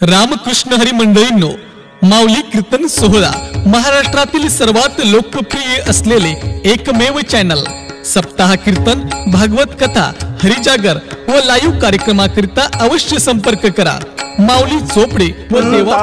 रामकृष्ण हरी मंडळींनो, माऊली कीर्तन सोहळा महाराष्ट्रातील सर्वात लोकप्रिय असलेले एकमेव चॅनल सप्ताह कीर्तन, भागवत कथा, हरिजागर व लाईव्ह कार्यक्रमाकरिता अवश्य संपर्क करा। माऊली चोपडे व देवा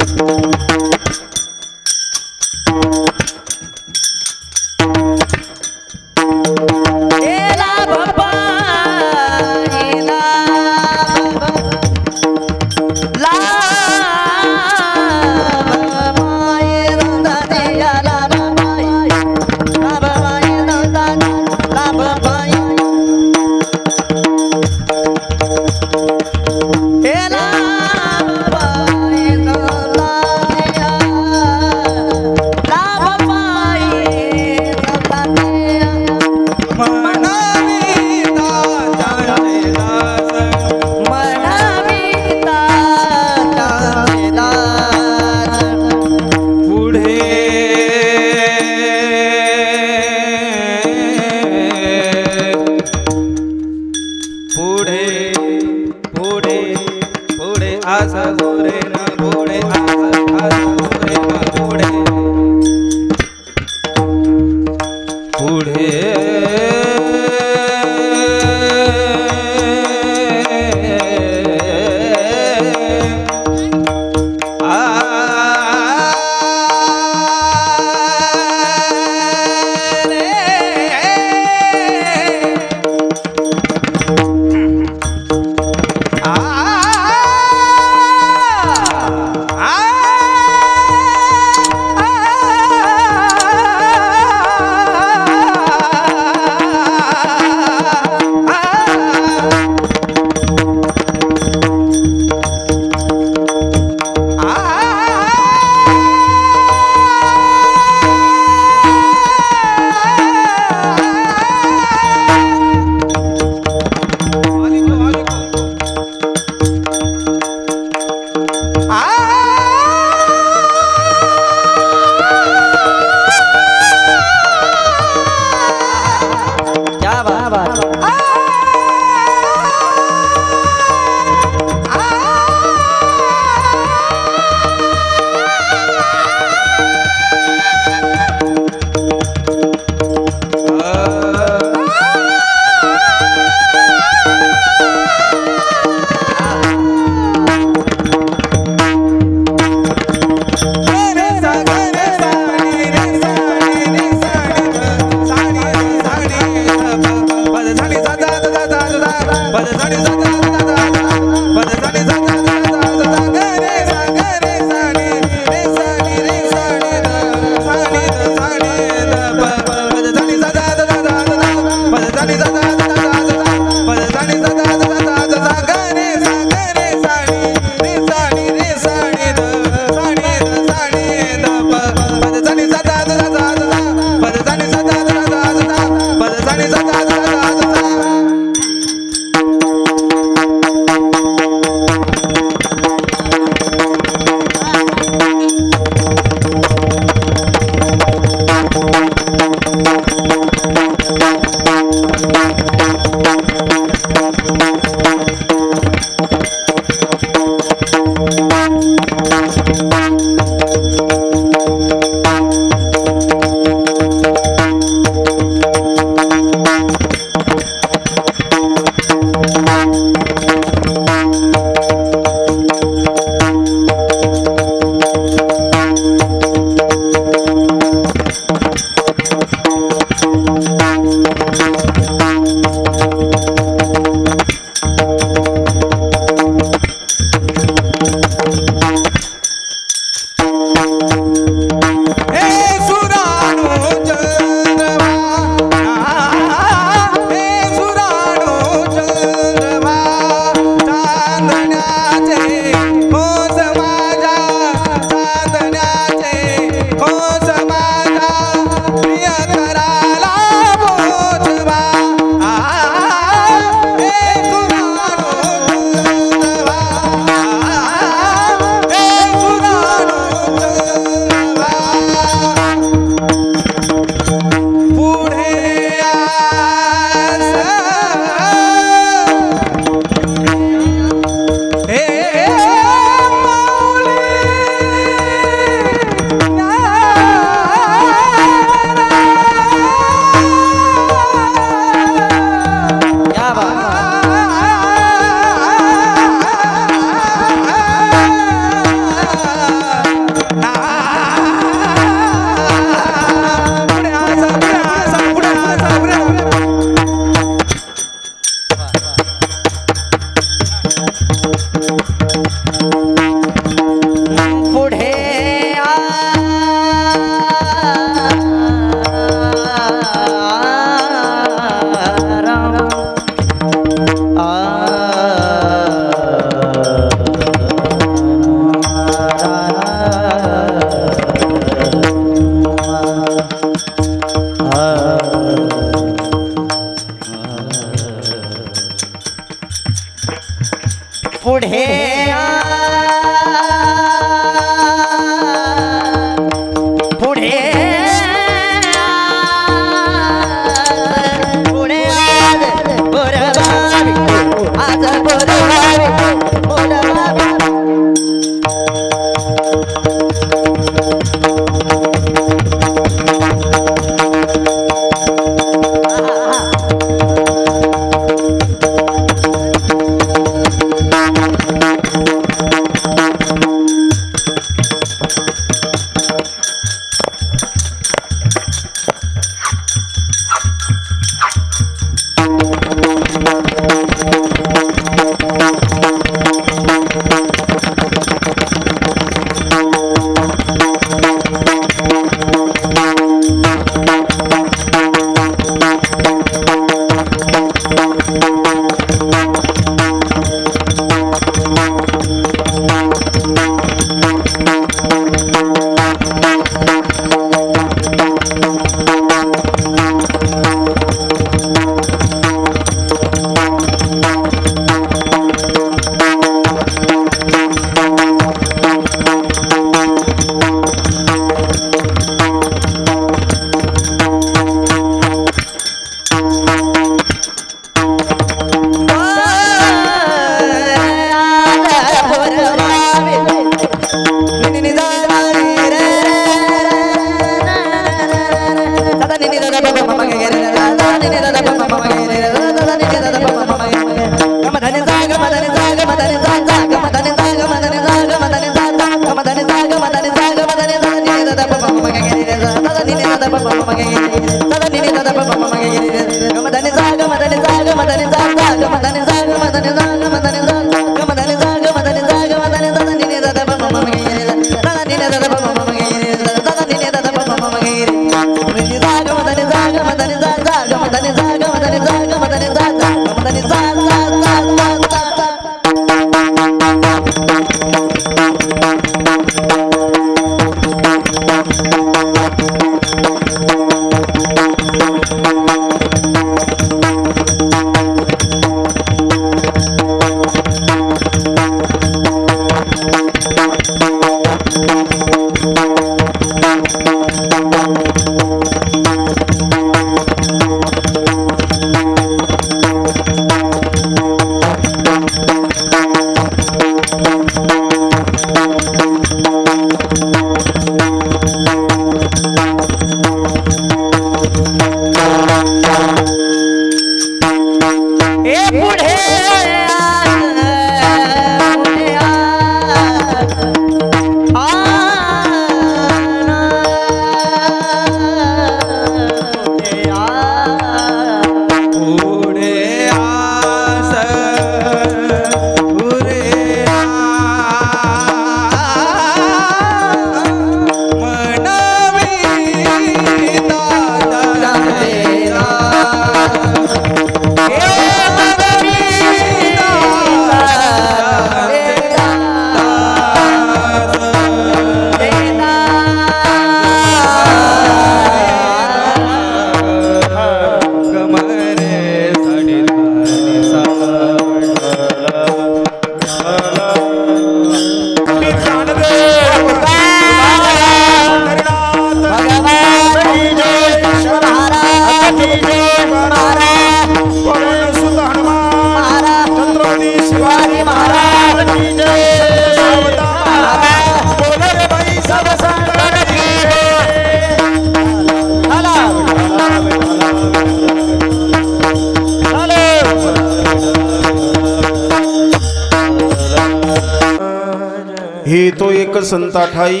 हे तो एक संता ठाई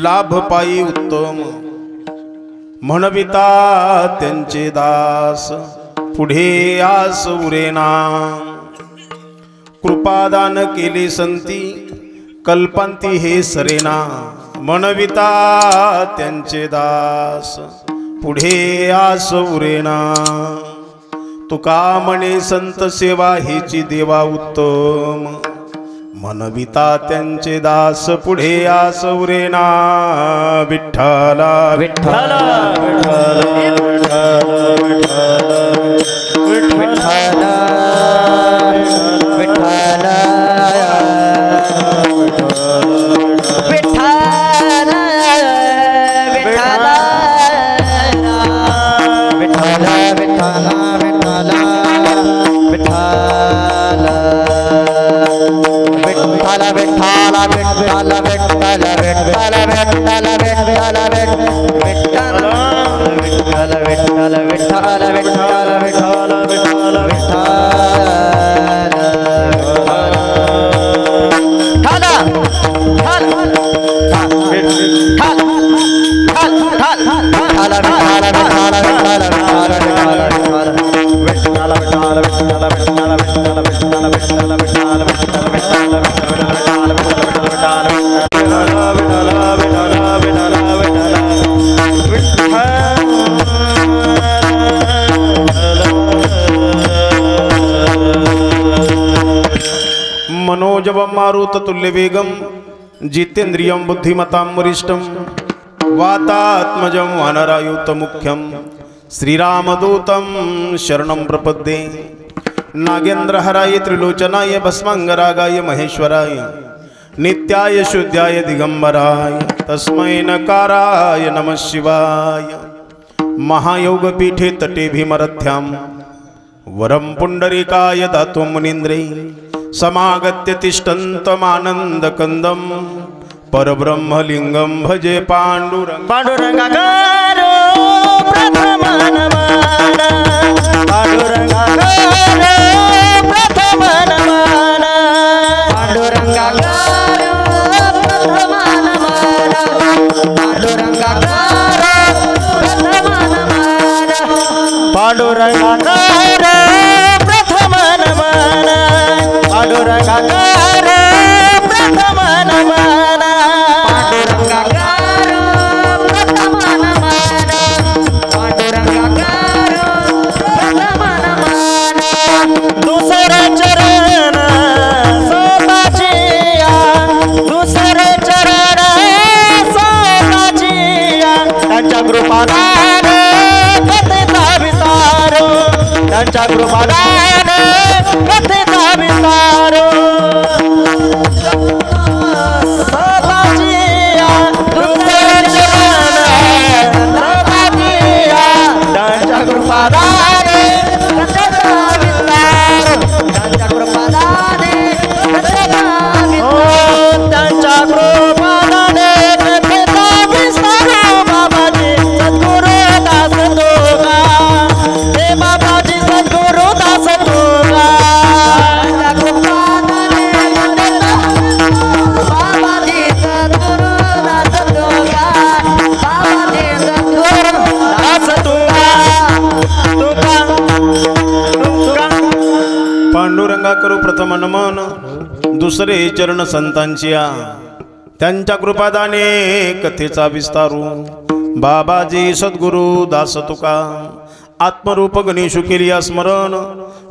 लाभ पायी उत्तम म्हणविता त्यांचे दास पुढे आस उरेना कृपादान केले संती कल्पांती हे सरेना म्हणविता त्यांचे दास पुढे आस उरेना तुका म्हणे संत सेवा हेची देवा उत्तम मनविता त्यांचे दास पुढे आस उरेना विठ्ठला विठ्ठला विठ्ठला विठ्ठला विठ्ठला मनोजवं मारुततुल्य वेगं जितेन्द्रियं बुद्धिमतां वरिष्ठं वातात्मजं वानरायुतमुख्यं श्रीरामदूतं शरणं प्रपद्ये नागेन्द्रहराय त्रिलोचनाय भस्मांगरागाय महेश्वराय नित्याय शुद्धाय दिगंबराय तस्मै नकाराय नमः शिवाय महायोगपीठे तटे भीमरथ्यां वरं पुंडरीकाय दातुं मुनीन्द्रे समागत्य तिष्ठन्तमानन्दकन्दं परब्रह्मलिङ्गं भजे पांडुरंगाकारो प्रथम नमन पांडुरंगाकारो प्रथम नमन पांडुरंगाकारो प्रथम नमन पांडुरंगाकारो प्रथम नमन पांडुरंगाकारो प्रथम नमन पांडुरंगाकारो प्रथम नमन पांडुरंगाकारो प्रथम नमन दुसरे चरण सोताचिया दुसरे चरण सोताचिया त्यांच्या कृपादान कथेचा विस्तारो त्यांच्या कृपादान कथेचा विस्तारो सोताचिया दुसरे चरण सोताचिया त्यांच्या कृपादान कथेचा विस्तारो त्यांच्या कृपादान कथेचा विस्तारो त्यांच्या कृपादान कथेचा विस्तारो बाबाजी सद्गुरु दास दुसरे चरण संतांची त्यांच्या कृपादाने कथेचा विस्तारू बाबाजी सद्गुरु दास तुका आत्मरूप गणेशु केली स्मरण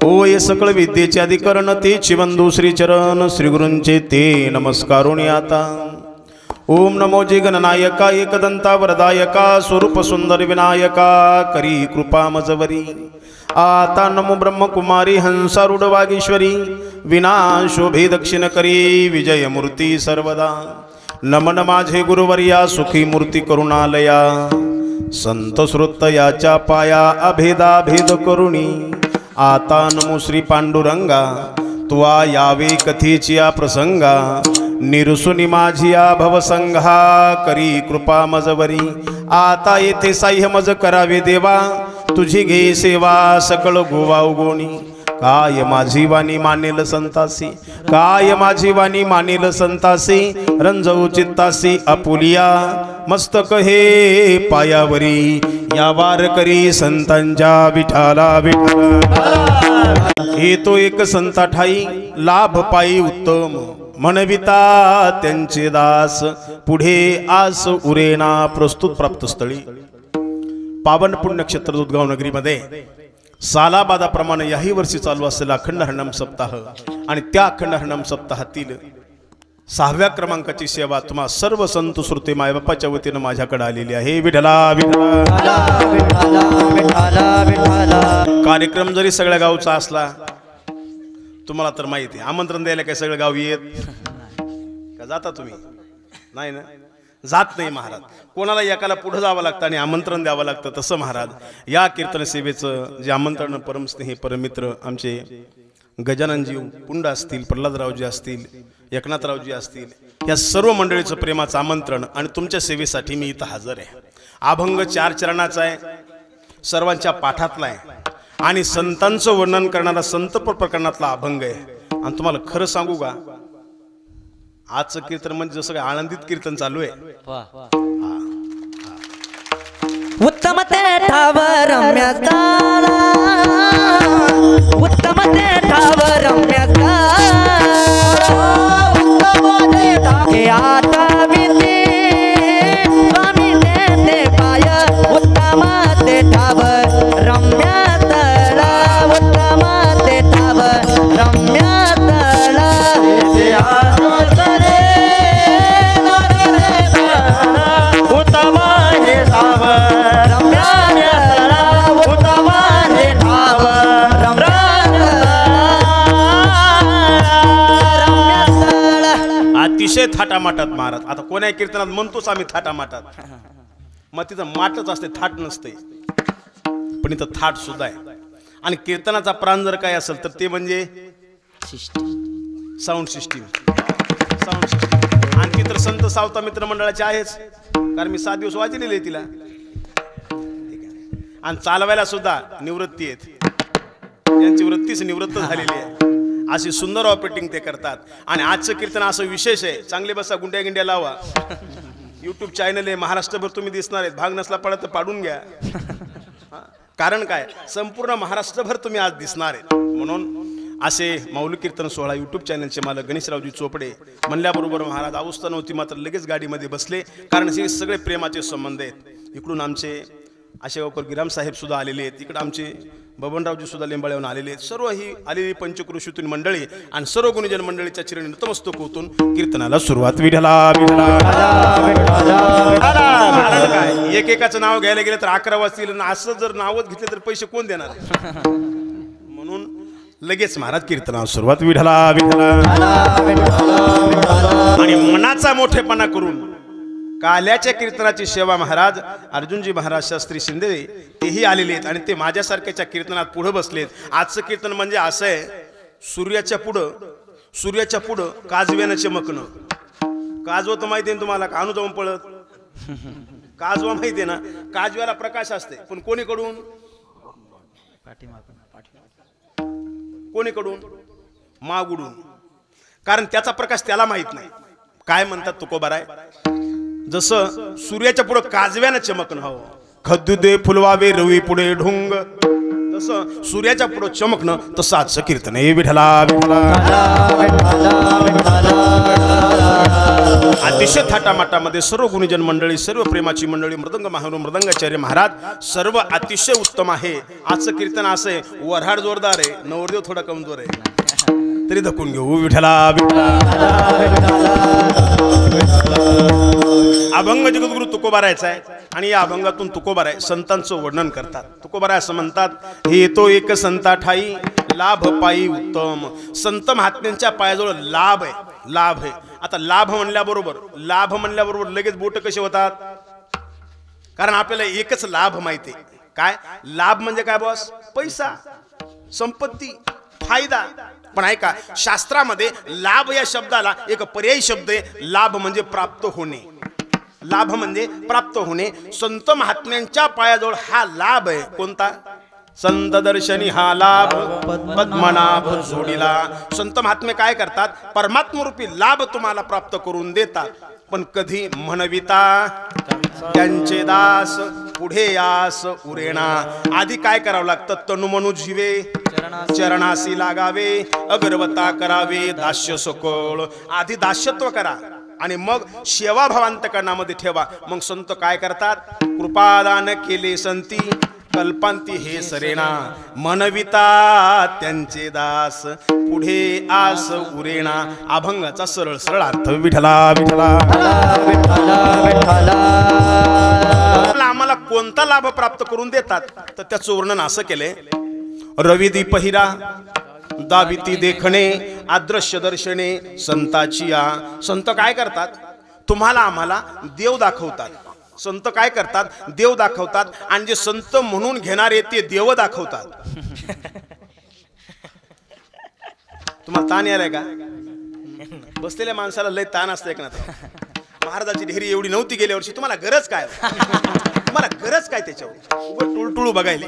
होय सकळ विद्येचे अधिकरण ते चिवंदू श्रीचरण श्रीगुरूंचे ते नमस्कारुणी आता ओम नमो जी गणनायका एकदंता वरदायका स्वरूप सुंदर विनायका करी कृपा मजवरी आता नमो ब्रह्मकुमारी हंसारूढ वागीश्वरी विना शोभे दक्षिण करी विजय मूर्ती सर्वदा नमन माझे गुरुवर्या सुखी मूर्ती करुणालया संत श्रुत याच्या पाया अभेदा भेद करुणी आता नमो श्री पांडुरंगा तुआ यावे कथेची प्रसंगा निरसुनी माझिया भवसंघा करी कृपा मजवरी आता येथे साह्य मज करावे देवा तुझी घे सेवा सकळ गोवा उगोनी काय माझी वाणी मानेल संतासी काय माझी वाणी मानेल संतासी रंजवू चित्तासी आपुलिया मस्तक हे पायावरी या वार करी संतांच्या विठाला विठा येतो एक संता ठाई लाभ पायी उत्तम म्हणविता त्यांचे दास पुढे आस उरेना प्रस्तुत प्राप्त स्थळी पावन पुण्यक्षेत्र दुधगाव नगरीमध्ये सालाबादाप्रमाणे याही वर्षी चालू असलेला अखंड हरिनाम सप्ताह आणि त्या अखंड हरिनाम सप्ताहातील 6व्या क्रमांकाची सेवा तुम्हा सर्व संत श्रोते मायबापाच्या वतीनं माझ्याकडे आलेली आहे विठला विठला कार्यक्रम जरी सगळ्या गावचा असला तुम्हाला तर माहिती आहे आमंत्रण द्यायला काय सगळं गाव येत का जाता तुम्ही नाही ना जात नाही महाराज कोणाला एकाला पुढे जावं लागतं आणि आमंत्रण द्यावं लागतं तसं महाराज या कीर्तन सेवेचं जे आमंत्रण परमस्नेही परमित्र आमचे गजाननजी पुंड असतील प्रल्हादरावजी असतील एकनाथरावजी असतील या सर्व मंडळीचं प्रेमाचं आमंत्रण आणि तुमच्या सेवेसाठी मी इथं हजर आहे अभंग 4 चरणाचा आहे सर्वांच्या पाठातला आहे आणि संतांचं वर्णन करणारा संत प्रकरणातला अभंग आहे आणि तुम्हाला खरं सांगू का आजचं कीर्तन म्हणजे जसं काय आनंदित कीर्तन चालू आहे उत्तम ते ठाव रम्य ताला उत्तम ते ठाव रम्य हे आता विधी स्वामी ते पाय उत्तम ते ठाव रम्य तला उत्तम ते ठाव रम्य तला उत्तम हे ठाव अतिशय थाटामाटात महाराज आता कोण्या कीर्तनात म्हणतोच आम्ही थाटामाटात मग तिथं माटच असते थाट नसते पण इथं थाट सुद्धा आहे आणि कीर्तनाचा प्राण जर काय असेल तर ते म्हणजे साऊंड सिस्टीम आणि ती तर संत सावता मित्र मंडळाचे आहेच कारण मी 7 दिवस वाजलेले तिला आणि चालवायला सुद्धा निवृत्ती आहेत यांची वृत्तीच निवृत्त झालेली आहे अशी सुंदर ऑपरेटिंग ते करतात आणि आजचं कीर्तन असं विशेष आहे चांगले बसा गुंड्या गिंड्या लावा यूट्यूब चॅनल आहे महाराष्ट्रभर तुम्ही दिसणार आहेत भाग नसला पडत तर पाडून घ्या कारण काय संपूर्ण महाराष्ट्रभर तुम्ही आज दिसणार आहेत म्हणून असे माऊली कीर्तन सोहळा यूट्यूब चॅनलचे मालक गणेशरावजी चोपडे म्हणल्याबरोबर महाराज अवस्था नव्हती मात्र लगेच गाडीमध्ये बसले कारण हे सगळे प्रेमाचे संबंध आहेत इकडून आमचे आशेगावकर गिराम साहेब सुद्धा आलेले आहेत इकडे आमचे बबनरावजी सुद्धा लिंबाळ्याहून आलेले आहेत सर्व ही आलेली पंचक्रोशीतून मंडळी आणि सर्व गुणीजन मंडळीच्या चिरणी नतमस्तक होतून कीर्तनाला सुरुवात विठला काय एकेकाचं नाव घ्यायला गेलं तर 11 वाजतील असं जर नावच घेतले तर पैसे कोण देणार म्हणून लगेच महाराज कीर्तनाला सुरुवात विठला आणि मनाचा मोठेपणा करून काल्याच्या कीर्तनाची सेवा महाराज अर्जुनजी महाराज शास्त्री शिंदे तेही आलेले आहेत आणि ते माझ्यासारख्याच्या कीर्तनात पुढे बसलेत आजचं कीर्तन म्हणजे असं आहे सूर्याच्या पुढं काजव्यानं चमकणं काजवा तर माहिती आहे तुम्हाला का जाऊन पळत काजवा माहिती आहे ना काजव्याला प्रकाश असते पण कोणीकडून मागुडून कारण त्याचा प्रकाश त्याला माहित नाही काय म्हणतात तुकोबाराय जसं सूर्याच्या पुढे काजव्यानं चमकणं हवं खद्दू दे फुलवावे रवी पुढे ढुंग तसं सूर्याच्या पुढं चमकणं तसं आजचं कीर्तन आहे. विठला विठला. अतिशय थाटामाटामध्ये सर्व गुणीजन मंडळी, सर्व प्रेमाची मंडळी, मृदंग महारू मृदंगाचार्य महाराज सर्व अतिशय उत्तम आहे. आजचं कीर्तन असं आहे, वऱ्हाड जोरदार आहे, नवरदेव थोडा कमजोर आहे, तरी धकून घेऊ. विठला विठला. अभंग जगद्गुरु तुकोबारायचा आहे आणि या अभंगातून तुकोबाराय संतांचं वर्णन करतात. तुकोबाराय असं म्हणतात, हे तो एक संता ठाई लाभ पायी उत्तम. संत महात्म्यांच्या पायाजवळ लाभ आहे, लाभ आहे. आता लाभ म्हणल्याबरोबर लगेच बोट कसे होतात? कारण आपल्याला एकच लाभ माहिती आहे. काय लाभ म्हणजे काय बॉस? पैसा, संपत्ती, फायदा. पण ऐका, शास्त्रामध्ये लाभ या शब्दाला एक पर्यायी शब्द आहे. लाभ म्हणजे प्राप्त होणे. लाभ म्हणजे प्राप्त होणे. संत महात्म्यांच्या पायाजवळ हा लाभ आहे. कोणता? संत दर्शनी हा लाभ पद्मनाभ जोडीला. संत महात्मे काय करतात? परमात्मरूपी लाभ तुम्हाला प्राप्त करून देतात. पण कधी म्हणविता त्यांचे दास पुढे यास उरेणा. आधी काय करावं लागतं? तनुमनु जीवे चरणासी लागावे, अगरवता करावे, दास्य सकळ. आधी दास्यत्व करा आणि मग सेवाभावांतकरणामध्ये ठेवा. मग संत काय करतात? कृपादान केले संती कल्पांती हे सरेना. म्हणविता त्यांचे दास पुढे आस उरेणा. अभंगाचा सरळ सरळ अर्थ. विठला विठला. आम्हाला कोणता लाभ प्राप्त करून देतात? तर त्याचं वर्णन असं केलंय, रविदीप हिरा दाविती देखणे अदृश्य दर्शने संताची या. संत काय करतात? तुम्हाला आम्हाला देव दाखवतात. संत काय करतात? देव दाखवतात. आणि जे संत म्हणून घेणारे ते देव दाखवतात. तुम्हाला ताण यायलाय का? बसलेल्या माणसाला लय ताण असतं. एक ना, महाराजाची ढेरी एवढी नव्हती गेल्या वर्षी. तुम्हाला गरज काय? तुम्हाला गरज काय त्याच्यावर? उभं टुळटुळू बघायला.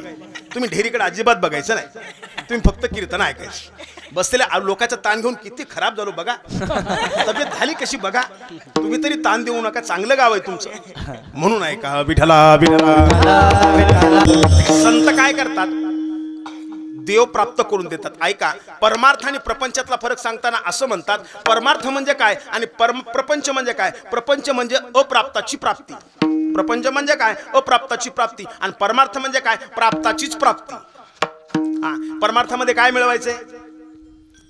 तुम्ही ढेरीकडे अजिबात बघायचं नाही. तुम्ही फक्त कीर्तन ऐकायचं. बसलेल्या लोकांचा ताण घेऊन किती खराब झालो बघा. तब्येत झाली कशी बघा. तुम्ही तरी ताण देऊ नका. चांगलं गाव आहे तुमचं, म्हणून ऐका. विठला विठला. संत काय करतात? देव प्राप्त करून देतात. ऐका, परमार्थ आणि प्रपंचातला फरक सांगताना असं म्हणतात, परमार्थ म्हणजे काय आणि प्रपंच म्हणजे काय? प्रपंच म्हणजे अप्राप्ताची प्राप्ती. प्रपंच म्हणजे काय? अप्राप्ताची प्राप्ती. आणि परमार्थ म्हणजे काय? प्राप्ताचीच प्राप्ती. परमार्थामध्ये काय मिळवायचंय?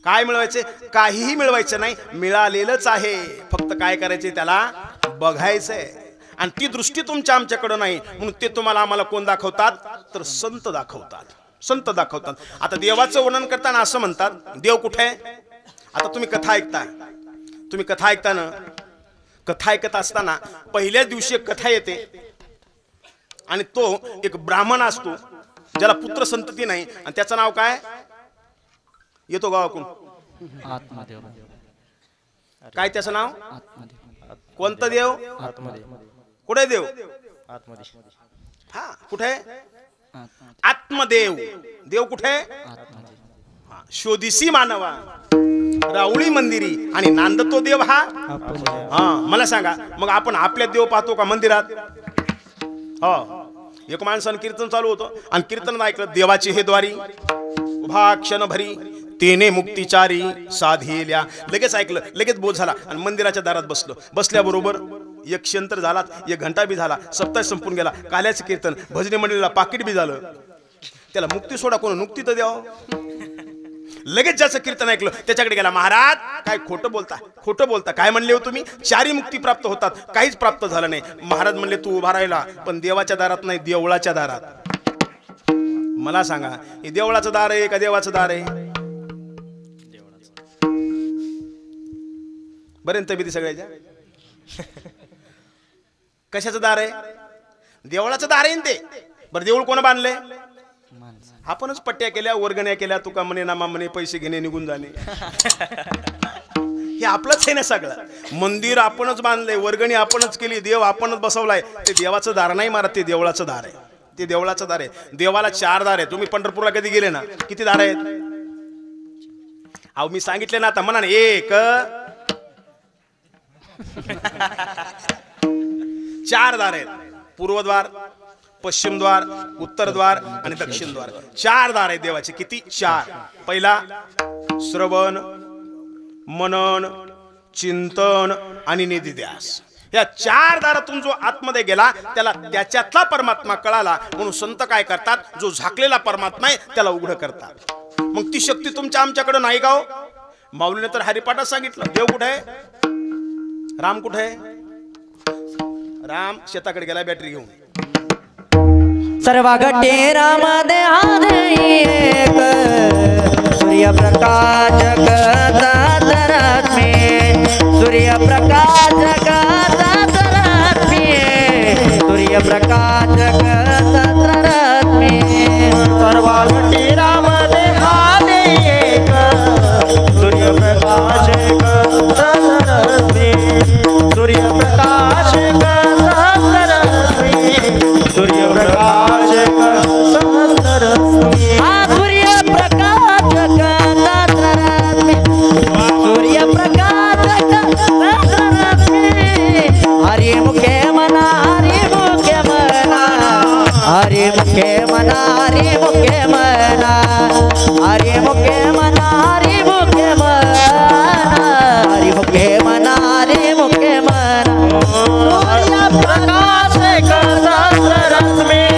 काय मिळवायचे? काहीही मिळवायचं नाही, मिळालेलंच आहे. फक्त काय करायचे? त्याला बघायचंय. आणि ती दृष्टी तुमच्या आमच्याकडे नाही, म्हणून ते तुम्हाला आम्हाला कोण दाखवतात? तर संत दाखवतात. संत दाखवतात. आता देवाचं वर्णन करताना असं म्हणतात, देव कुठे आहे? आता तुम्ही कथा ऐकता. तुम्ही कथा ऐकता ना, कथा ऐकत असताना पहिल्या दिवशी एक कथा येते आणि तो एक ब्राह्मण असतो ज्याला पुत्र संतती नाही. आणि त्याचं नाव काय? येतो गावाकडून आत्मदेव. काय त्याचं नाव? आत्मदेव. कोणतं देव? आत्मदेव. कुठे देव? आत्मदेव. हा, कुठे? आत्मदेव. देव कुठे? आत्मदेव. शोधिसी मानवा राऊळी मंदिरी आणि नांदतो देव हा. मला सांगा, मग आपण आपल्या देव पाहतो का मंदिरात? एक माणसानं कीर्तन चालू होतं आणि कीर्तन ऐकलं, देवाची हे द्वारी उभा क्षण भरी तेने मुक्तिचारी साधिल्या. लगेच ऐकलं, लगेच बोध झाला आणि मंदिराच्या दारात बसलो. बसल्याबरोबर एक क्षंतर झाला, एक घंटा बी झाला, सप्ताह संपून गेला. काल्याचं कीर्तन, भजनी मंडळीला पाकिट बी झालं. त्याला मुक्ती सोडा, कोण मुक्ती तर द्यावं. लगेच ज्याचं कीर्तन ऐकलं त्याच्याकडे गेला. महाराज काय खोटं बोलता, खोटं बोलता. काय म्हणले हो तुम्ही? चारी मुक्ती प्राप्त होतात, काहीच प्राप्त झालं नाही. महाराज म्हणले तू उभा राहिला पण देवाच्या दारात नाही, देवळाच्या दारात. मला सांगा, हे देवळाचं दार आहे का देवाचं दार आहे? बरेन तब्येती सगळ्याच्या. कशाचं दार आहे? देवळाचं दार आहे ते. बरं, देऊळ कोण बांधले? आपणच पट्ट्या केल्या, वर्गण्या केल्या, तुका म्हणे नामा म्हणे, पैसे घेणे निघून जाणे. हे आपलंच आहे ना सगळं. मंदिर आपणच बांधलंय, वर्गणी आपणच केली, देव आपणच बसवलाय. ते देवाचं दार नाही मारत, ते देवळाचं दार आहे. ते देवळाचं दार आहे. देवाला 4 दार आहे. तुम्ही पंढरपूरला कधी गेले ना, किती दार आहेत? अहो मी सांगितले ना, आता म्हणा ना, 1 4 दार आहेत. पूर्वद्वार, पश्चिम द्वार, उत्तर द्वार आणि दक्षिण द्वार. 4 दार आहेत देवाचे. किती? 4. पहिला श्रवण, मनन, चिंतन आणि निधिध्यास. या 4 दारातून जो आतमध्ये गेला त्याला त्याच्यातला परमात्मा कळाला. म्हणून संत काय करतात, जो झाकलेला परमात्मा आहे त्याला उघड करतात. मग ती शक्ती तुमच्या आमच्याकडे नाही का हो? माऊलीने तर हरिपाठात सांगितलं. देव कुठे आहे? राम कुठे आहे? राम शेताकडे गेला बॅटरी घेऊन. सर्व घटे राम देहादे एक सूर्यप्रकाश जगत में सूर्यप्रकाश जगत में सूर्यप्रकाश जगत में सर्व घटे राम देहादे एक सूर्यप्रकाश जगत में सूर्यप्रकाश जगत में सूर्यप्रकाश हरि मुखे मना हरि मुखे मना हरि मुखे मना हरि मुखे मना हरि मुखे मना हरि मुखे मना हरि मुखे मना हरि मुखे मना सूर्य प्रकाश का रस में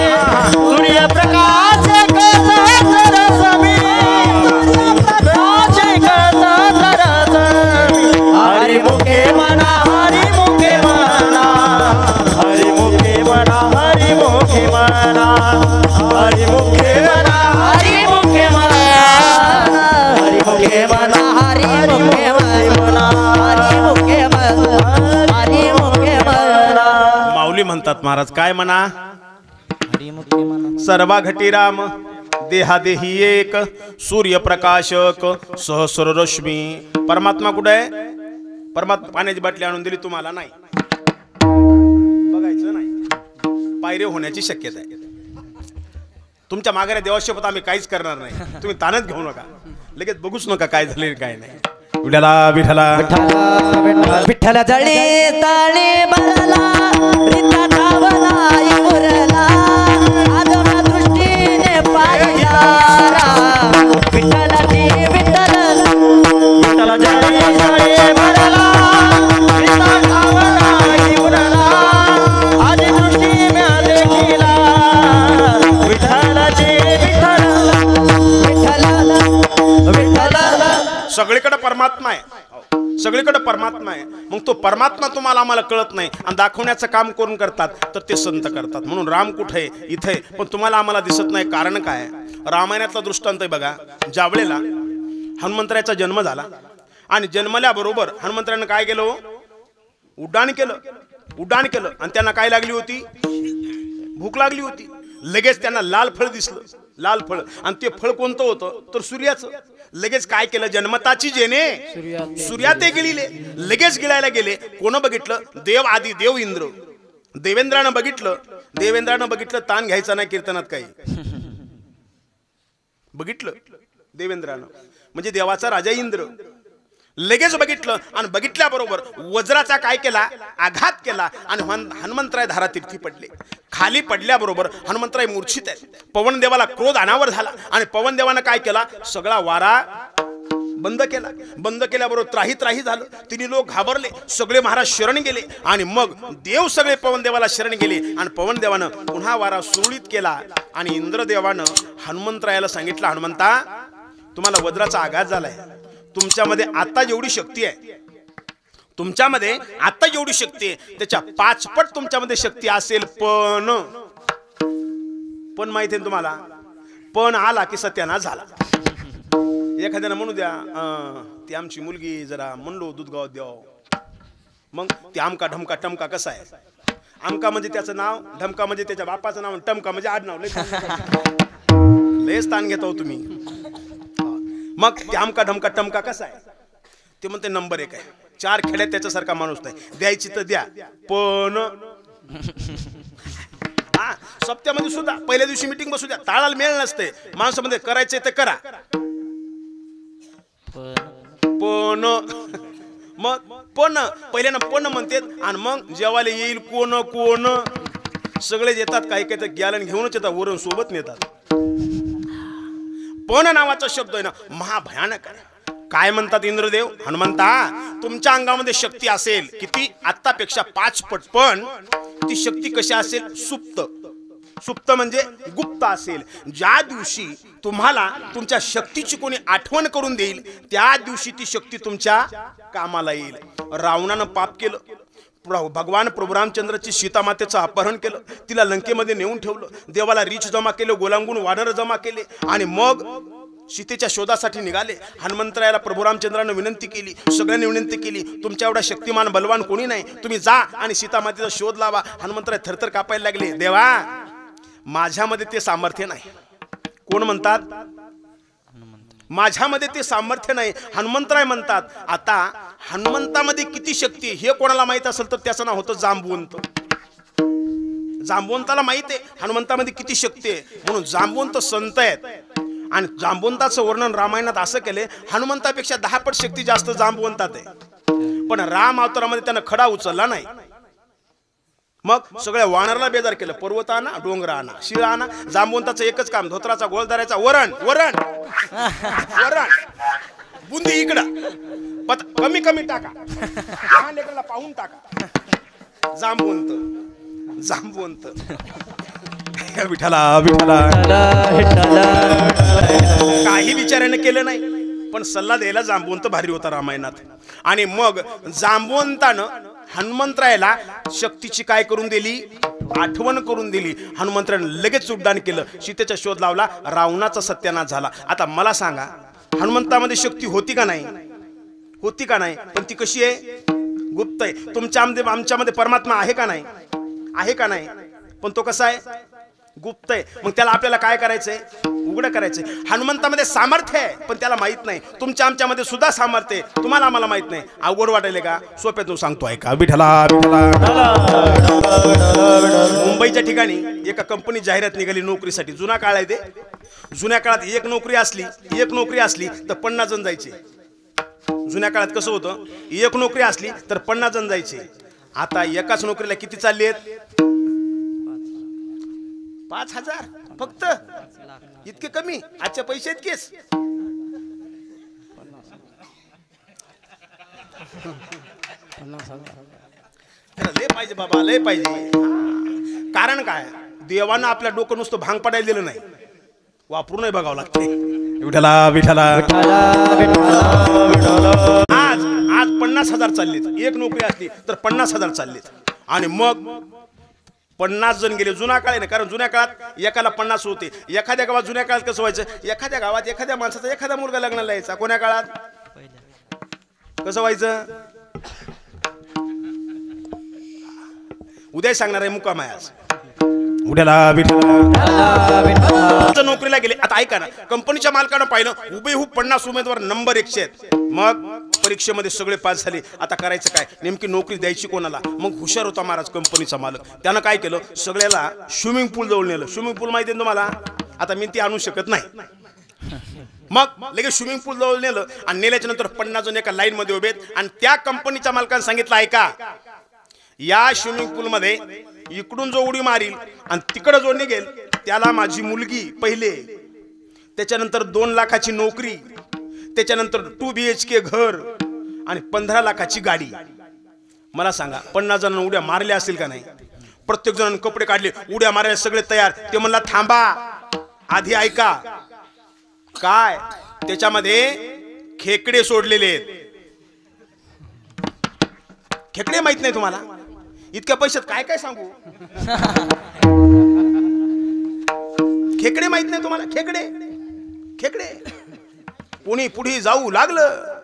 सूर्य प्रकाश का रस में प्रकाश का रस हरि मुखे मना हरि मुखे मना हरि मुखे मना हरि मुखे मना हरि मुखे मना हरि मुखे मना हरि मुखे मना हरि मुखे मना हरि मुखे मना हरि मुखे मना. माऊली म्हणतात महाराज काय म्हणा? हरि मुखे मना सर्वा घटी राम देहादेही एक सूर्यप्रकाशक सहस्र रश्मी. परमात्मा कुठे आहे? परमात्मा पाण्याची बाटली आणून दिली तुम्हाला नाही, बघायचं नाही, पायरे होण्याची शक्यता आहे. तुमच्या मागे देवाशपथ आम्ही काहीच करणार नाही. तुम्ही ताणच घेऊ नका, लगेच बघूच नका काय झाले काय नाही. विठ्ठला विठ्ठला विठ्ठल जळी ताळी भरला रीता धावला उरला आगम दृष्टीने पाहिला विठ्ठलाची विठ्ठल विठ्ठल जळी ताळी भरला रीता धावला उरला आज दृष्टीने देखिला विठ्ठलाची विठ्ठल विठ्ठल विठ्ठल. सगळीकडे परमात्मा आहे, सगळीकडे परमात्मा आहे. मग तो परमात्मा तुम्हाला आम्हाला कळत नाही आणि दाखवण्याचं काम करून करतात तर ते संत करतात. म्हणून राम कुठे इथे पण तुम्हाला आम्हाला दिसत नाही. कारण काय? रामायणातला दृष्टांत आहे बघा. ज्या वेळेला हनुमंतराचा जन्म झाला आणि जन्मल्याबरोबर हनुमंतरानं काय केलं? उड्डाण केलं. उड्डाण केलं आणि त्यांना काय लागली होती? भूक लागली होती. लगेच त्यांना लाल फळ दिसलं, लाल फळ. आणि ते फळ कोणतं होतं? तर सूर्याचं. लगेच काय केलं? जन्मताची जेने सूर्यात गेलीले. लगेच गिळायला गेले. कोण बघितलं? देव आदी देव इंद्र. देवेंद्रानं बघितलं. देवेंद्रानं बघितलं ताण घ्यायचा नाही कीर्तनात काही. बघितलं देवेंद्रानं म्हणजे देवाचा राजा इंद्र. लगेच बघितलं आणि बघितल्याबरोबर वज्राचा काय केला? आघात केला आणि हनुमंतराय धारातीर्थी पडले. खाली पडल्याबरोबर हनुमंतराय मूर्छित आहेत. पवनदेवाला क्रोध अनावर झाला आणि पवनदेवानं काय केला? सगळा वारा बंद केला. बंद केल्याबरोबर त्राही त्राही झालं. तिन्ही लोक घाबरले. सगळे महाराज शरण गेले आणि मग देव सगळे पवनदेवाला शरण गेले आणि पवनदेवानं पुन्हा वारा सुरळीत केला आणि इंद्रदेवानं हनुमंतरायाला सांगितलं, हनुमंता तुम्हाला वज्राचा आघात झालाय. तुमच्यामध्ये आता जेवढी शक्ती आहे, तुमच्यामध्ये आता जेवढी शक्ती आहे त्याच्या 5 पट तुमच्यामध्ये शक्ती असेल. पण माहिती आहे तुम्हाला, पण आला की सत्यानाश झाला. एखाद्यानं म्हणू द्या ती आमची मुलगी जरा म्हणलो दूध गावात द्यावं, मग ते आमका ढमका टमका कसा आहे? आमका म्हणजे त्याचं नाव, ढमका म्हणजे त्याच्या बापाचं नाव, टमका म्हणजे आडनाव. लयच ताण घेतो तुम्ही. मग ते आमका ढमका टमका कसा आहे? ते म्हणते नंबर 1 आहे. 4 खेड्यात त्याच्यासारखा माणूस नाही. द्यायची तर द्या, पण हा सप्त्यामध्ये सुद्धा पहिल्या दिवशी मीटिंग बसू द्या, ताळाला मेळ नसते. माणसामध्ये करायचे ते करा, पण मग पण पहिल्यानं पण म्हणते आणि मग जेवायला येईल कोण कोण सगळे येतात, काही काही तर ग्यालन घेऊनच येतात, वरून सोबत नेतात. पण नावाचा शब्द आहे ना महाभयानक आहे. काय म्हणतात इंद्रदेव हनुमंता, तुमच्या अंगामध्ये शक्ती असेल किती, आत्तापेक्षा 5 पट, पण ती शक्ती कशी असेल, सुप्त. सुप्त म्हणजे गुप्त असेल. ज्या दिवशी तुम्हाला तुमच्या शक्तीची कोणी आठवण करून देईल त्या दिवशी ती शक्ती तुमच्या कामाला येईल. रावणानं पाप केलं, भगवान प्रभू रामचंद्राची सीता मातेचं अपहरण केलं, तिला लंकेमध्ये नेऊन ठेवलं, देवाला रीछ जमा केले, गोलांगून वानर जमा केले आणि मग सीतेच्या शोधासाठी निघाले. हनुमंतरायाला प्रभू रामचंद्रानं विनंती केली, सगळ्यांनी विनंती केली, तुमच्या एवढा शक्तिमान बलवान कोणी नाही, तुम्ही जा आणि सीता मातेचा शोध लावा. हनुमंतराय थरथर कापायला लागले, देवा माझ्यामध्ये ते सामर्थ्य नाही. कोण म्हणतात, माझ्यामध्ये ते सामर्थ्य नाही. हनुमंतराय म्हणतात. आता हनुमंतामध्ये किती शक्ती हे कोणाला माहित असेल तर त्याचं नाव होतं जांबुवंत. जांबुवंताला माहित आहे हनुमंतामध्ये किती शक्ती आहे, म्हणून जांबुवंत संत आहेत. आणि जांबुवंताचं वर्णन रामायणात असं केले, हनुमंतापेक्षा 10 पट शक्ती जास्त जांबुवंतात आहे. पण राम अवतारामध्ये त्यानं खडा उचलला नाही. मग सगळ्या वानरला बेजार केलं, पर्वत आणा, डोंगर आणा, शिळा आणा. जांबुवंताचं एकच काम, धोत्राचा गोळ धरायचा, वरण वरण वरण, बुंदी इकडं, कमी कमी टाका, लहान लेकराला पाहून टाका. जांबुवंत जांबुवंत विठाला विठाला काही विचाराने केलं नाही, पण सल्ला द्यायला जांबुवंत भारी होता रामायणात. आणि मग जांबुवंतानं हनुमंतरायाला शक्तीची काय करून दिली, आठवण करून दिली. हनुमंतरायानं लगेच उड्डाण केलं, सीतेचा शोध लावला, रावणाचा सत्यानाश झाला. आता मला सांगा, हनुमंतामध्ये शक्ती होती का नाही, होती का नाही, पण ती कशी आहे, गुप्त आहे. तुमच्यामध्ये आमच्यामध्ये परमात्मा आहे का नाही, आहे का नाही, पण तो कसा आहे, गुप्त आहे. मग त्याला आपल्याला काय करायचंय, उघडं करायचंय. हनुमंतामध्ये सामर्थ्य आहे पण त्याला माहित नाही. तुमच्या आमच्यामध्ये सुद्धा सामर्थ्य आहे, तुम्हाला आम्हाला माहित नाही. अवघड वाटायले का, सोप्यातून सांगतो ऐका. विठला मुंबईच्या ठिकाणी एका कंपनी जाहिरात निघाली नोकरीसाठी. जुना काळ आहे ते. जुन्या काळात एक नोकरी असली तर 50 जण जायचे. जुन्या काळात कसं होतं, एक नोकरी असली तर 50 जण जायचे. आता एकाच नोकरीला किती चालली आहेत, 5000 फक्त. इतके कमी, आजचे पैसे इतकेच. लय पाहिजे बाबा, लय पाहिजे. कारण काय, देवानं आपल्या डोकं नुसतं भांग पडायला दिलं नाही, वापरून नाही बघावं लागते. विठला विठला आज 50,000 चाललेत. एक नोकरी असली तर 50,000 चाललेत. आणि मग 50 जण गेले. जुना काळ आहे ना, कारण जुन्या काळात एकाला 50 होते. एखाद्या गावात जुन्या काळात कसं व्हायचं, एखाद्या गावात एखाद्या माणसाचा एखादा मुलगा लग्नाला यायचा. कोण्या काळात कसं व्हायचं, उद्या सांगणार आहे मुक्काम आहे आज. उद्याला नोकरीला गेले. आता ऐका ना, कंपनीच्या मालकानं पाहिलं हुबेहूब 50 उमेदवार नंबर 100 आहेत. मग परीक्षेमध्ये सगळे पास झाले. आता करायचं काय, नेमकी नोकरी द्यायची कोणाला. मग हुशार होता महाराज कंपनीचा मालक. त्यानं काय केलं, सगळ्याला स्विमिंग पूल जवळ नेलं. स्विमिंग पूल माहिती आहे तुम्हाला, आता मी ती आणू शकत नाही. मग लगेच स्विमिंग पूल जवळ नेलं आणि नेल्याच्या नंतर 50 जण एका लाईन मध्ये उभे. आणि त्या कंपनीच्या मालकानं सांगितलं, ऐका, या स्विमिंग पूल मध्ये इकडून जो उडी मारील आणि तिकडे जो निघेल त्याला माझी मुलगी पहिले, त्याच्यानंतर 2 लाखाची नोकरी, त्याच्यानंतर 2 BHK घर आणि 15 लाखाची गाडी. मला सांगा 50 जणांना उड्या मारल्या असतील का नाही. प्रत्येक जणांनी कपडे काढले, उड्या मारायला सगळे तयार. ते म्हणला थांबा, आधी ऐका. काय त्याच्यामध्ये खेकडे सोडलेले आहेत. खेकडे माहित नाही तुम्हाला, इतक्या पैशात काय काय सांगू. खेकडे माहित नाही तुम्हाला, खेकडे खेकडे. कोणी पुढे जाऊ लागलं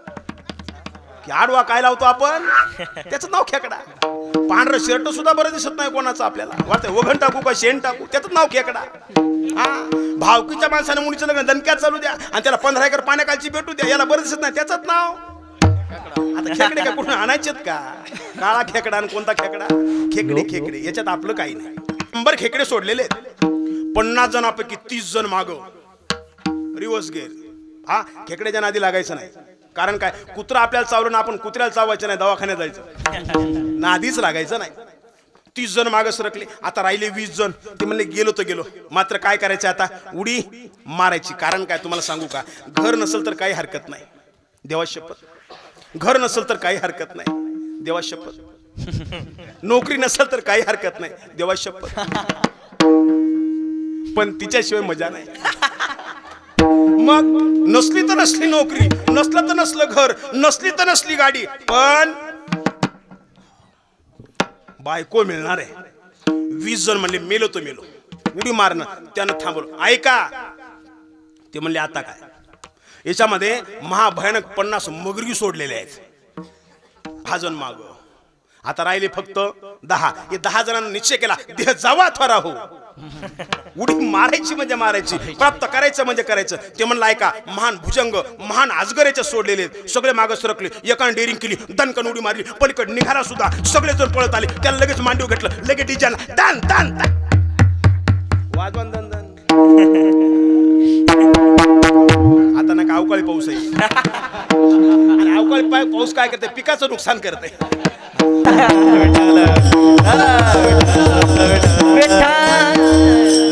की आडवा काय लावतो आपण, त्याचं नाव खेकडा. पांढरं शर्ट सुद्धा बरं दिसत नाही कोणाचं, आपल्याला वाटतं वघन टाकू का शेण टाकू, त्याचं नाव खेकडा. हा, भावकीच्या माणसाने मुलीचं लग्न दणक्यात चालू द्या आणि त्याला 15 एकर पाण्याखालची भेटू द्या, याला बरं दिसत नाही, त्याचंच नाव. आता खेकडे काय कुठून आणायचेत का, काळा खेकडा आणि कोणता खेकडा, खेकडे खेकडे. याच्यात आपलं काही नाही. नंबर खेकडे सोडलेले 50 जणांपैकी 30 जण माग रिवर्स गेअर. हा, खेकड्याच्या नादी लागायचं नाही. कारण काय, कुत्रा आपल्याला चावलं ना, आपण कुत्र्याला चावायचं नाही, दवाखान्यात जायचं, नादीच लागायचं नाही. 30 जण मागे सरकले, आता राहिले 20 जण. ते म्हणले गेलो तर गेलो, मात्र काय करायचं आता, उडी मारायची. कारण काय तुम्हाला सांगू का, घर नसेल तर काही हरकत नाही, देवा शपथ. घर नसेल तर काही हरकत नाही, देवा शपथ. नोकरी नसेल तर काही हरकत नाही, देवा शपथ. पण तिच्याशिवाय मजा नाही. मग नसली तर नसली नोकरी, नसलं तर नसलं घर, नसली तर नसली गाडी, पण बायको मिळणार आहे. 20 जण म्हणले मेलो तो मेलो, उडी मारणं. त्यानं थांबवलं. ऐका, ते म्हणले आता काय, याच्यामध्ये महाभयानक 50 मगरी सोडलेले आहेत. 10 जण माग, आता राहिले फक्त 10. हे 10 जणांना निश्चय केला, देह जावा अथवा राहू. उडी मारायची म्हणजे मारायची, प्राप्त करायचं म्हणजे करायचं. ते म्हणलं ऐका, महान भुजंग, महान आजगर याच्या सोडलेले, सगळे मागे सरकले. एकाने डेअरिंग केली, दणकन उडी मारली, पलीकडे निघाला सुद्धा. सगळे जण पळत आले, त्याला लगेच मांडीव घेतलं, लगेच डिजाला दान दान वाजवान दन दन. आता ना का अवकाळी पाऊस आहे, आणि अवकाळी पाऊस काय करते, पिकाचं नुकसान करते.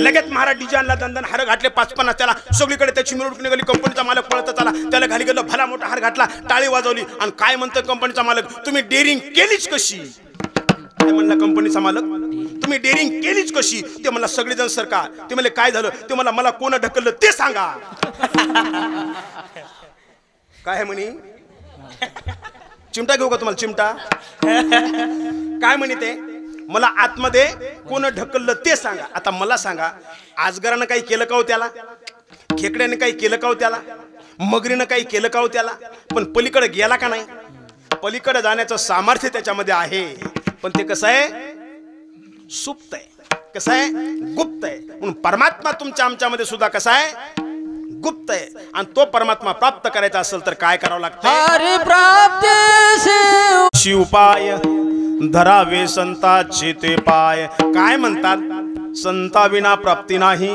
लगेच महाराज डिजानला दंदन हार घातले 5-50. त्याला सगळीकडे त्याची मिरवणूक निघाली. कंपनीचा मालक पळत आला, त्याला घाली गेलं, भला मोठा हार घातला, टाळी वाजवली. आणि काय म्हणतो कंपनीचा मालक, तुम्ही डेअरिंग केलीच कशी? काय म्हणला कंपनीचा मालक, तुम्ही डेअरिंग केलीच कशी? ते म्हणला सगळेजण सरकार. ते म्हणले काय झालं? ते म्हणला मला कोण ढकललं ते सांगा. काय आहे म्हणे, चिमटा घेऊ का तुम्हाला चिमटा? काय म्हणे ते, मला आतमध्ये कोण ढकललं ते सांगा. आता मला सांगा, आजगरानं काही केलं का हो त्याला? खेकड्याने काही केलं का हो त्याला? मगरीनं काही केलं का हो त्याला? पण पलीकडे गेला का नाही? पलीकडे जाण्याचं सामर्थ्य त्याच्यामध्ये आहे, पण ते कसं आहे, सुप्त आहे. कसं आहे, गुप्त आहे. म्हणून परमात्मा तुमच्या आमच्यामध्ये सुद्धा कसा आहे, गुप्त आहे. आणि तो परमात्मा प्राप्त करायचा असेल तर काय करावं लागतं? हरी प्राप्ती शिवपाय धरावे संताचे ते पाय. काय म्हणतात, संता विना प्राप्ती नाही,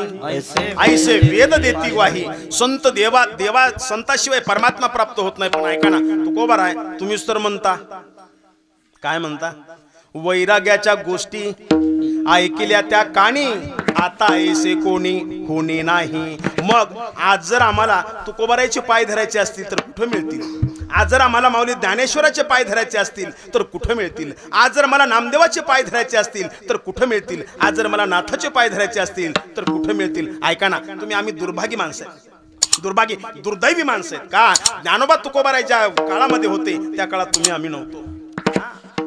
ऐसे वेद देती ग्वाही. संत देवा संताशिवाय परमात्मा प्राप्त होत नाही. पण ऐका ना, तुकोबार आहे, तुम्हीच तर म्हणता. काय म्हणता, वैराग्याच्या गोष्टी ऐकल्या त्या कानी, आता ऐसे कोणी होणे नाही. मग आज जर आम्हाला तुकोबाराचे पाय धरायचे असतील तर कुठे मिळतील? आज जर आम्हाला माऊली ज्ञानेश्वराचे पाय धरायचे असतील तर कुठे मिळतील? आज जर मला नामदेवाचे पाय धरायचे असतील तर कुठे मिळतील? आज जर मला नाथाचे पाय धरायचे असतील तर कुठे मिळतील? ऐका ना, तुम्ही आम्ही दुर्भागी माणसं आहेत, दुर्दैवी माणसं आहेत का? ज्ञानोबा तुकोबाराच्या काळामध्ये होते त्या काळात तुम्ही आम्ही नव्हतो.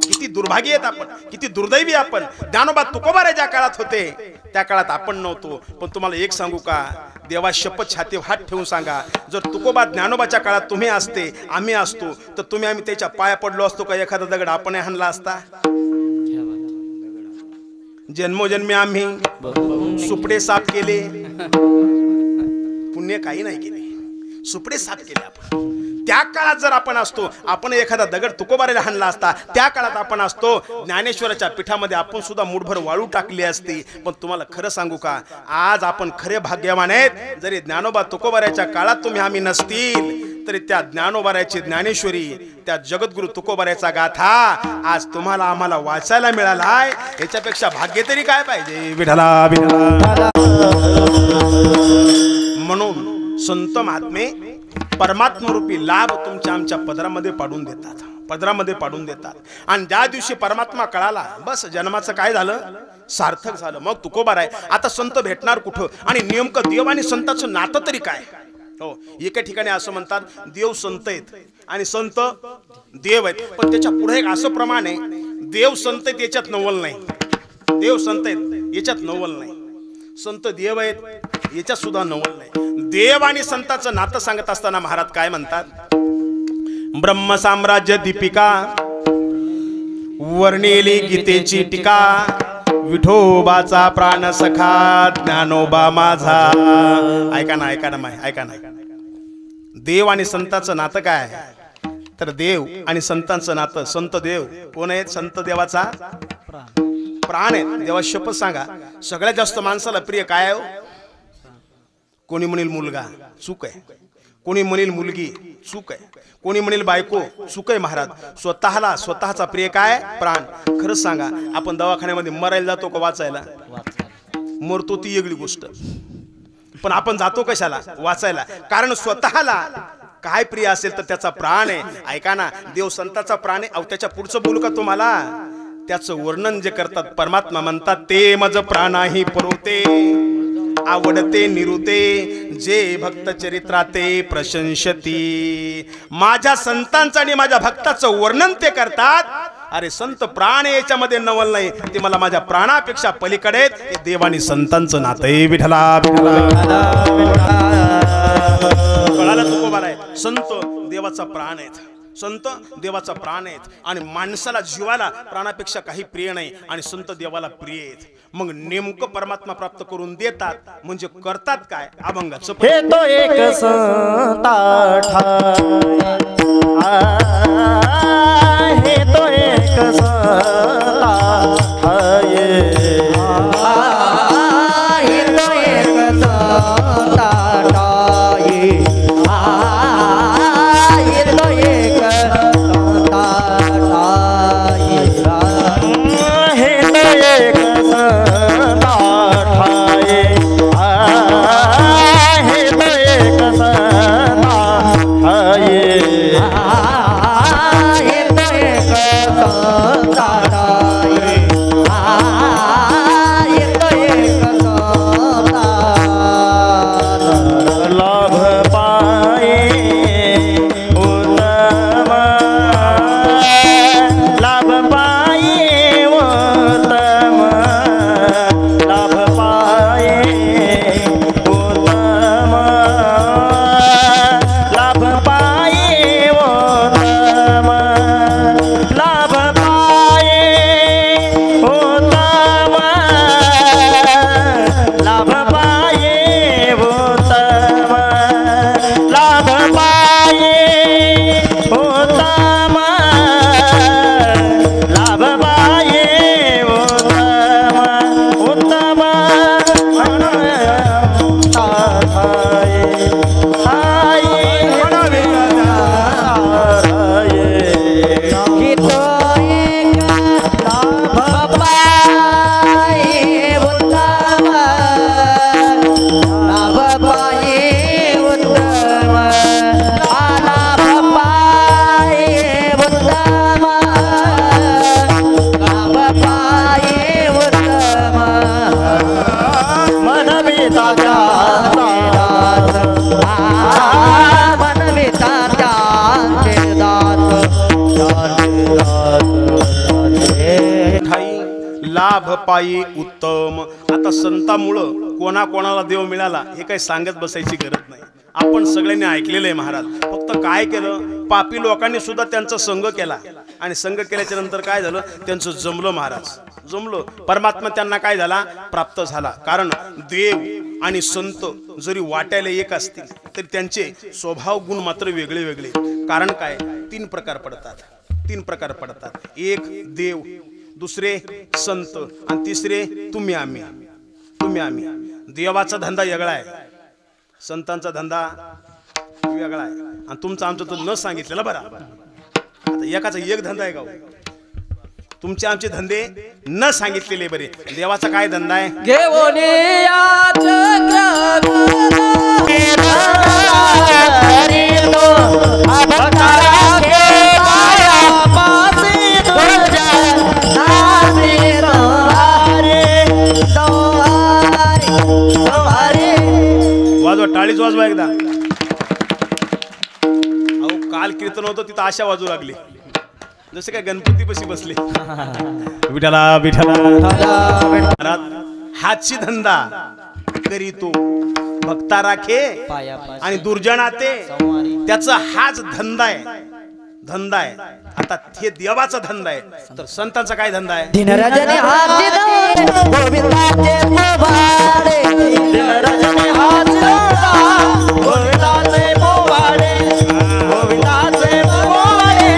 किती दुर्भागी आहेत आपण, किती दुर्दैवी आपण. ज्ञानोबा तुकोबाराच्या काळात होते त्या काळात आपण नव्हतो. पण तुम्हाला एक सांगू का, देवा शपथ छाती हात ठेवून सांगा, जर तुकोबा ज्ञानोबाच्या काळात तुम्ही असते, आम्ही असतो, तर तुम्ही आम्ही त्याच्या पाया पडलो असतो का? एखादा दगड आपण हाणला असता? जन्मोजन्मी आम्ही सुपडे साफ केले, पुण्य काही नाही केले, सुपडे साफ केले आपण. त्या काळात जर आपण असतो, आपण एखादा दगड तुकोबाराला हाणला असता. त्या काळात आपण असतो, ज्ञानेश्वराच्या पीठामध्ये आपण सुद्धा मुठभर वाळू टाकली असती. पण तुम्हाला खरं सांगू का, आज आपण खरे भाग्यवान आहेत. जरी ज्ञानोबा तुकोबाराच्या काळात तुम्ही आम्ही नसतील तरी त्या ज्ञानोबाराची ज्ञानेश्वरी, त्या जगद्गुरु तुकोबाराचा गाथा आज तुम्हाला आम्हाला वाचायला मिळालाय. याच्यापेक्षा भाग्य तरी काय पाहिजे? विठला विठला. म्हणून संत महात्मे परमात्मरूपी लाभ तुमच्या आमच्या पदरामध्ये पाडून देतात, पदरामध्ये पाडून देतात. आणि ज्या दिवशी परमात्मा कळाला, बस जन्माचं काय झालं, सार्थक झालं. मग तुकोबार आहे. आता संत भेटणार कुठं? आणि नेमकं देव आणि संताचं नातं तरी काय? हो, एका ठिकाणी असं म्हणतात, देव संत आहेत आणि संत देव आहेत. पण त्याच्या पुढे एक असं प्रमाण आहे, देव संत आहेत याच्यात नवल नाही, देव संत आहेत याच्यात नवल नाही, संत देव आहेत याच्यात सुद्धा नवल नाही. देव आणि संताचं नातं सांगत असताना महाराज काय म्हणतात, ब्रह्म साम्राज्य दीपिका वर्णिली गीतेची टीका, विठोबाचा प्राण सखा ज्ञानोबा माझा. ऐका ना, ऐका ना, ऐका ना. देव आणि संताचं नातं काय? तर देव आणि संतांचं नातं, संत देव कोण आहेत? संत देवाचा प्राण आहेत. देवा शपथ सांगा, सगळ्यात जास्त माणसाला प्रिय काय आहे? कोणी म्हणेल मुलगा, चूक आहे. कोणी म्हणेल मुलगी, चूक आहे. कोणी म्हणेल बायको, चूक आहे महाराज. स्वतःचा प्रिय काय? प्राण. खरंच सांगा, आपण दवाखान्यामध्ये मरायला जातो का वाचायला? मरतो ती वेगळी गोष्ट, पण आपण जातो कशाला? वाचायला. कारण स्वतःला काय प्रिय असेल तर त्याचा प्राण आहे. ऐका ना, देव संताचा प्राण आहे. अहो त्याच्या पुढचं बोलू का तुम्हाला? त्याचं वर्णन जे करतात परमात्मा म्हणतात, ते मज प्राणाही पुरवते, आवडते निरुते, जे भक्त चरित्राते प्रशंसती. माझ्या संतांचं आणि माझ्या भक्ताचं वर्णन ते करतात. अरे संत प्राण याच्यामध्ये नवल नाही, ते मला माझ्या प्राणापेक्षा पलीकडे देवानी संतांचं नातं आहे. विठला कळालं तुकोबाला आहे. संत देवाचा प्राण आहेत, संत देवाचा प्राण आहेत. आणि माणसाला जीवाला प्राणापेक्षा काही प्रिय नाही, आणि संत देवाला प्रिय आहेत. मग नेमकं परमात्मा प्राप्त करून देतात म्हणजे करतात काय? अभंगाचं हे तो एक संता हे तो एक संता हे तो एक संता हे तो एक संता हे तो एक संता हे तो एक संता लाभ पाए उत्तम, लाभ पाए उत्तम, लाभ पाए उत्तम, लाभ पाए उत्तम, लाभ पाए उत्तम, लाभ पाए उत्तम, लाभ पाए उत्तम, लाभ पाए उत्तम, उत्तम लाभ पायी उत्तम. आता संतामुळं कोणाकोणाला देव मिळाला हे काही सांगत बसायची गरज नाही. आपण सगळ्यांनी ऐकलेलं आहे महाराज. फक्त काय केलं, पापी लोकांनी सुद्धा त्यांचा संग केला, आणि संग केल्याच्या नंतर काय झालं, त्यांचं जमलं महाराज, जमलं. परमात्मा त्यांना काय झाला, प्राप्त झाला. कारण देव आणि संत जरी वाट्याला एक असतील तरी त्यांचे स्वभाव गुण मात्र वेगळे वेगळे. कारण काय, तीन प्रकार पडतात. एक देव, दुसरे संत, आणि तिसरे तुम्ही आम्ही. देवाचा धंदा वेगळा आहे, संतांचा धंदा वेगळा आहे, आणि तुमचा आमचा तो न सांगितलेला बरा. आता एकाचा एक धंदा आहे का? तुमचे आमचे धंदे न सांगितलेले बरे. देवाचा काय धंदा आहे? वाजवा, टाळीच वाजवा एकदा. अहो काल कीर्तन होतं तिथं आशा वाजू लागली, जसे काय गणपती पशी बसले. विठला विठला हातची धंदा करीतो, भक्ता राखे आणि दुर्जनाते, त्याचा हाच धंदा आहे. आता हे देवाचा धंदा आहे, तर संतांचा काय धंदा आहे? दिनरजनी हाती धरे गोविंदाचे पोवाडे, दिनरजनी हाती धरे गोविंदाचे पोवाडे, गोविंदाचे पोवाडे,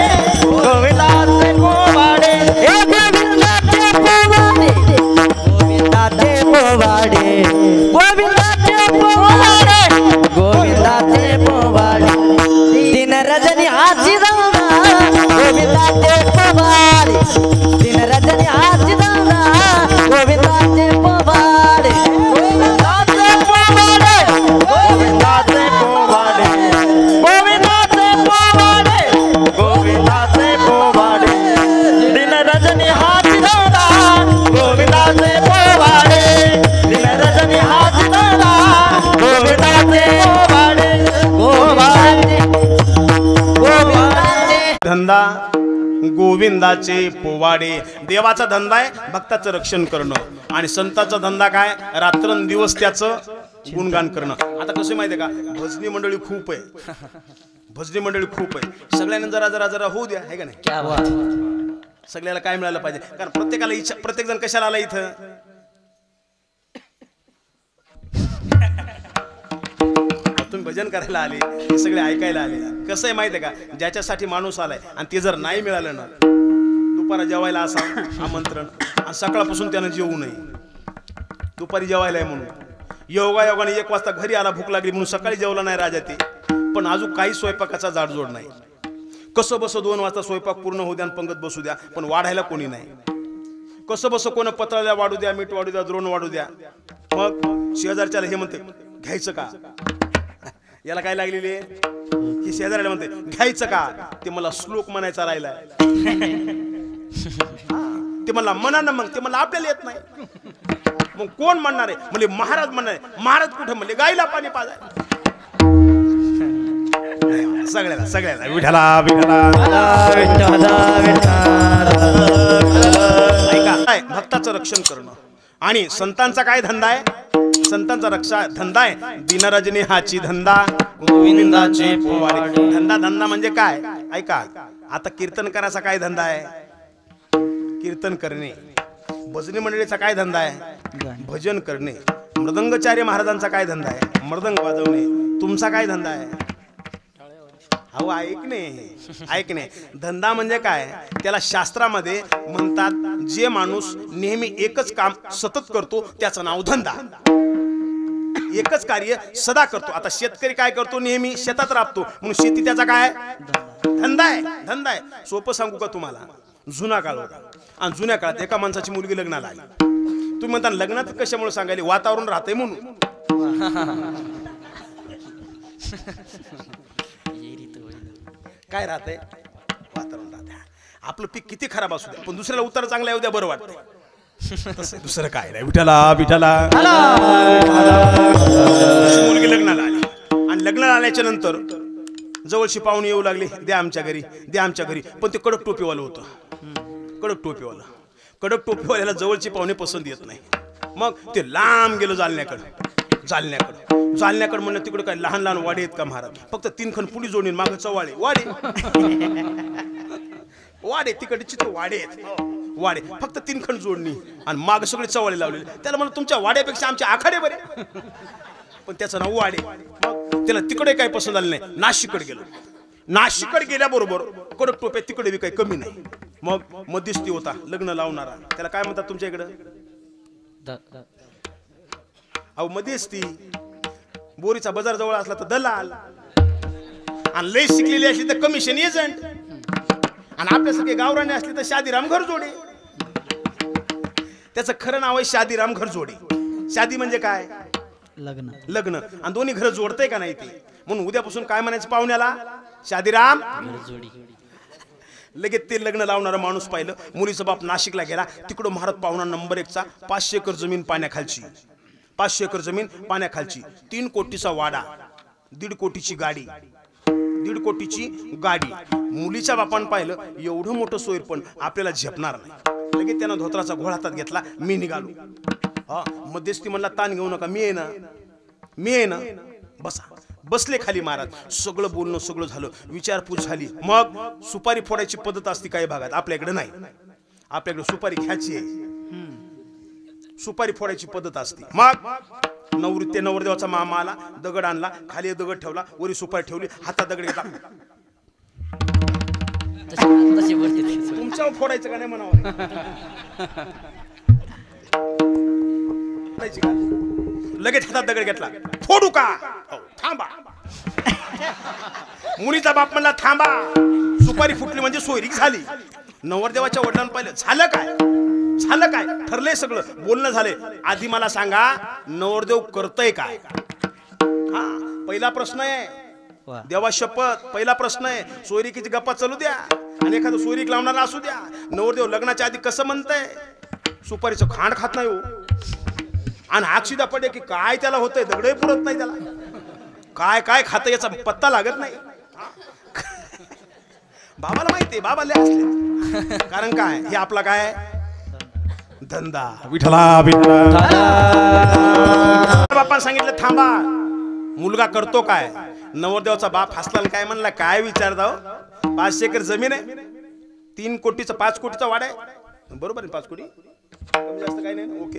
गोविंदाचे पोवाडे, हे गोविंदाचे पोवाडे, गोविंदाचे पोवाडे, गोविंदाचे पोवाडे, गोविंदाचे पोवाडे. धंदा गोविंदाचे पोवाडे. देवाचा धंदा आहे भक्ताचं रक्षण करणं आणि संतांचा धंदा काय रात्रंदिवस त्याचं गुणगान करणं. आता कसं माहिती आहे का भजनी मंडळी खूप आहे, भजनी मंडळी खूप आहे. सगळ्यांना जरा जरा जरा होऊ द्या आहे का नाही. क्या बात. सगळ्याला काय मिळालं पाहिजे कारण प्रत्येकाला इच्छा. प्रत्येक जण कशाला आला इथं तुम्ही भजन करायला आले हे सगळे ऐकायला आले. कसं आहे माहिती आहे का ज्याच्यासाठी माणूस आलाय आणि ते जर नाही मिळालं ना दुपारा जेवायला असा आमंत्रण आणि सकाळपासून त्यानं जेवू नये. दुपारी जेवायला आहे म्हणून योगायोगाने 1 वाजता घरी आला भूक लागली म्हणून सकाळी जेवला नाही राजा ते पण अजून काही स्वयंपाकाचा जाडजोड नाही. कसं बस 2 वाजता स्वयंपाक पूर्ण होऊ द्या आणि पंगत बसू द्या पण वाढायला कोणी नाही. कसं बस कोण पत्राला वाढू द्या मीठ वाढू द्या द्रोण वाढू द्या. मग शेजारच्याला हे म्हणते घ्यायचं का याला काय लागलेली की शेजाऱ्याला म्हणते घ्यायचं का ते मला श्लोक म्हणायचा राहिलाय. ते मला म्हणा ना मग ते मला आपल्याला येत नाही. मग कोण म्हणणार आहे म्हणजे महाराज म्हणणार आहे. महाराज कुठे म्हणले गाईला पाणी पाजाय. सगळ्याला सगळ्याला विठाला विठाला ऐका भक्ताचं रक्षण करणं आणि संतांचा काय धंदा आहे. संतांचा रक्षा धंदा आहे दिनरजनी हाची धंदा गोविंदाचे पोवाडे. धंदा धंदा म्हणजे काय ऐका आता कीर्तन करायचा काय धंदा आहे कीर्तन करणे. भजनी मंडळीचा काय धंदा आहे भजन करणे. मृदंगचार्य महाराजांचा काय धंदा आहे मृदंग वाजवणे. तुमचा काय धंदा आहे अहो ऐकणे. धंदा म्हणजे काय त्याला शास्त्रामध्ये म्हणतात जे माणूस नेहमी एकच काम सतत करतो त्याचं नाव धंदा. एकच कार्य सदा करतो. आता शेतकरी काय करतो नेहमी शेतात राबतो म्हणून शेती त्याचा काय धंदा आहे. सोपं सांगू का तुम्हाला जुना काळ होता आणि जुन्या काळात एका माणसाची मुलगी लग्नाला आली. तुम्ही म्हणता लग्नात कशामुळे सांगायले वातावरण राहतंय म्हणून. काय राहतंय वातावरण राहतंय. आपलं पीक किती खराब असू द्या पण दुसऱ्याला उत्तर चांगलं येऊ द्या बरं वाटतंय. तसं दुसरं काय नाही. विठाला विठाला मुलगी लग्नाला आली आणि लग्नाला आल्याच्या नंतर जवळची पाहुणे येऊ लागली द्या आमच्या घरी द्या आमच्या घरी. पण ते कडक टोपीवालं होतं. कडक टोपीवाल्याला जवळची पाहुणे पसंत येत नाही. मग ते लांब गेलं जालन्याकडे म्हणलं तिकडे काय लहान लहान वाडे आहेत का महाराज फक्त 3 खण पुढी जोडीन मागं चवाळे वाडे तिकडचे ते वाडे आहेत वाडे फक्त 3 खण जोडणी आणि माग सगळे चवाळे लावलेले. त्याला म्हणलं तुमच्या वाड्यापेक्षा आमचे आखाडे बरे पण त्याचं नाव वाडे. मग त्याला तिकडे काही पसंत आलं नाही. नाशिककडे गेल्याबरोबर कडक टोप्या तिकडे बी काही कमी नाही. मग मध्यस्थी होता लग्न लावणारा त्याला काय म्हणतात तुमच्या इकडे अहो मध्यस्थी. बोरीचा बाजार जवळ असला तर दलाल आणि लय शिकलेली असली तर कमिशन एजंट आणि आपल्यासारखे गावराने असले तर शादीराम घरजोडे. त्याचं खरं नाव आहे शादीराम घरजोडे. शादी म्हणजे काय लग्न आणि दोन्ही घर जोडतंय का नाही ते म्हणून उद्यापासून काय म्हणायचं पाहुण्याला शादीराम लगेच ते लग्न लावणारा माणूस पाहिलं. मुलीचा बाप नाशिकला गेला. तिकडं महाराज पाहुणा नंबर 1चा 500 एकर जमीन पाण्याखालची 500 एकर जमीन पाण्याखालची 3 कोटीचा वाडा 1.5 कोटीची गाडी 1.5 कोटीची गाडी. मुलीच्या बापानं पाहिलं एवढं मोठं सोयर पण आपल्याला झेपणार नाही. लगेच त्यानं धोत्राचा घोळ हातात घेतला. मी निघालो. हा मध्यस्थी म्हणला ताण घेऊ नका मी आहे ना बसा. बसले खाली महाराज. सगळं बोलणं सगळं झालं विचारपूस झाली. मग सुपारी फोडायची पद्धत असते काही भागात आपल्याकडे नाही. आपल्याकडे सुपारी घ्यायची आहे सुपारी फोडायची पद्धत असते. मग नवरदेवाचा मामा आला दगड आणला खाली दगड ठेवला वरी सुपारी ठेवली हातात दगड घेतला. तुमच्यावर फोडायचं का नाही म्हणावं लगेच हातात दगड घेतला. फोडू का थांबा. मुलीचा बाप म्हणला थांबा. सुपारी फुटली म्हणजे सोयरीक झाली. नवरदेवाच्या वडिलांना पाहिलं झालं काय ठरलंय सगळं बोलणं झालंय. आधी मला सांगा नवरदेव करतय काय. हा पहिला प्रश्न आहे देवा शपथ. पहिला प्रश्न आहे सोयरिकीची गप्पा चालू द्या आणि एखादं सोयरीक लावणारा असू द्या. नवरदेव लग्नाच्या आधी कसं म्हणतंय सुपारीचं खांड खात नाही हो आणि अक्षिदा पडे की काय त्याला होतंय दगडही पुरत नाही त्याला काय खातं याचा पत्ता लागत नाही. बाबाला माहिती आहे, बाबा लय हसले. कारण काय, हे आपला काय धंदा. विठला बाप्पा सांगितलं थांबा. मुलगा करतो काय. नवरदेवाचा बाप हसला काय म्हणला, काय विचारता 500 एकर जमीन आहे, 3 कोटीचा 5 कोटीचा वाडा आहे. बरोबर आहे, 5 कोटी कमी जास्त काही नाही. ओके,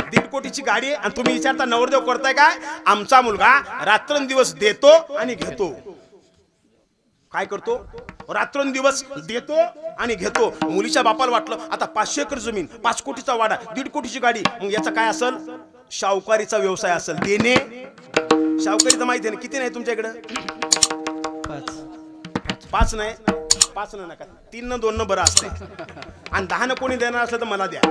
1.5 कोटीची गाडी आहे आणि तुम्ही विचारता नवरदेव करताय काय. आमचा मुलगा रात्रंदिवस देतो आणि घेतो. काय करतो, रात्रंदिवस देतो आणि घेतो. मुलीच्या बापाला वाटलं आता 500 एकर जमीन, 5 कोटीचा वाडा, 1.5 कोटीची गाडी, मग याचा काय असेल, शाहूकारीचा व्यवसाय असेल. देणे शाहूकारीचा माहिती आहे ना, किती नाही तुमच्याकडे, 5 नाही, 5 न नका, 3 न 2 न बरं असते. आणि 10 न कोणी देणार असलं तर मला द्या.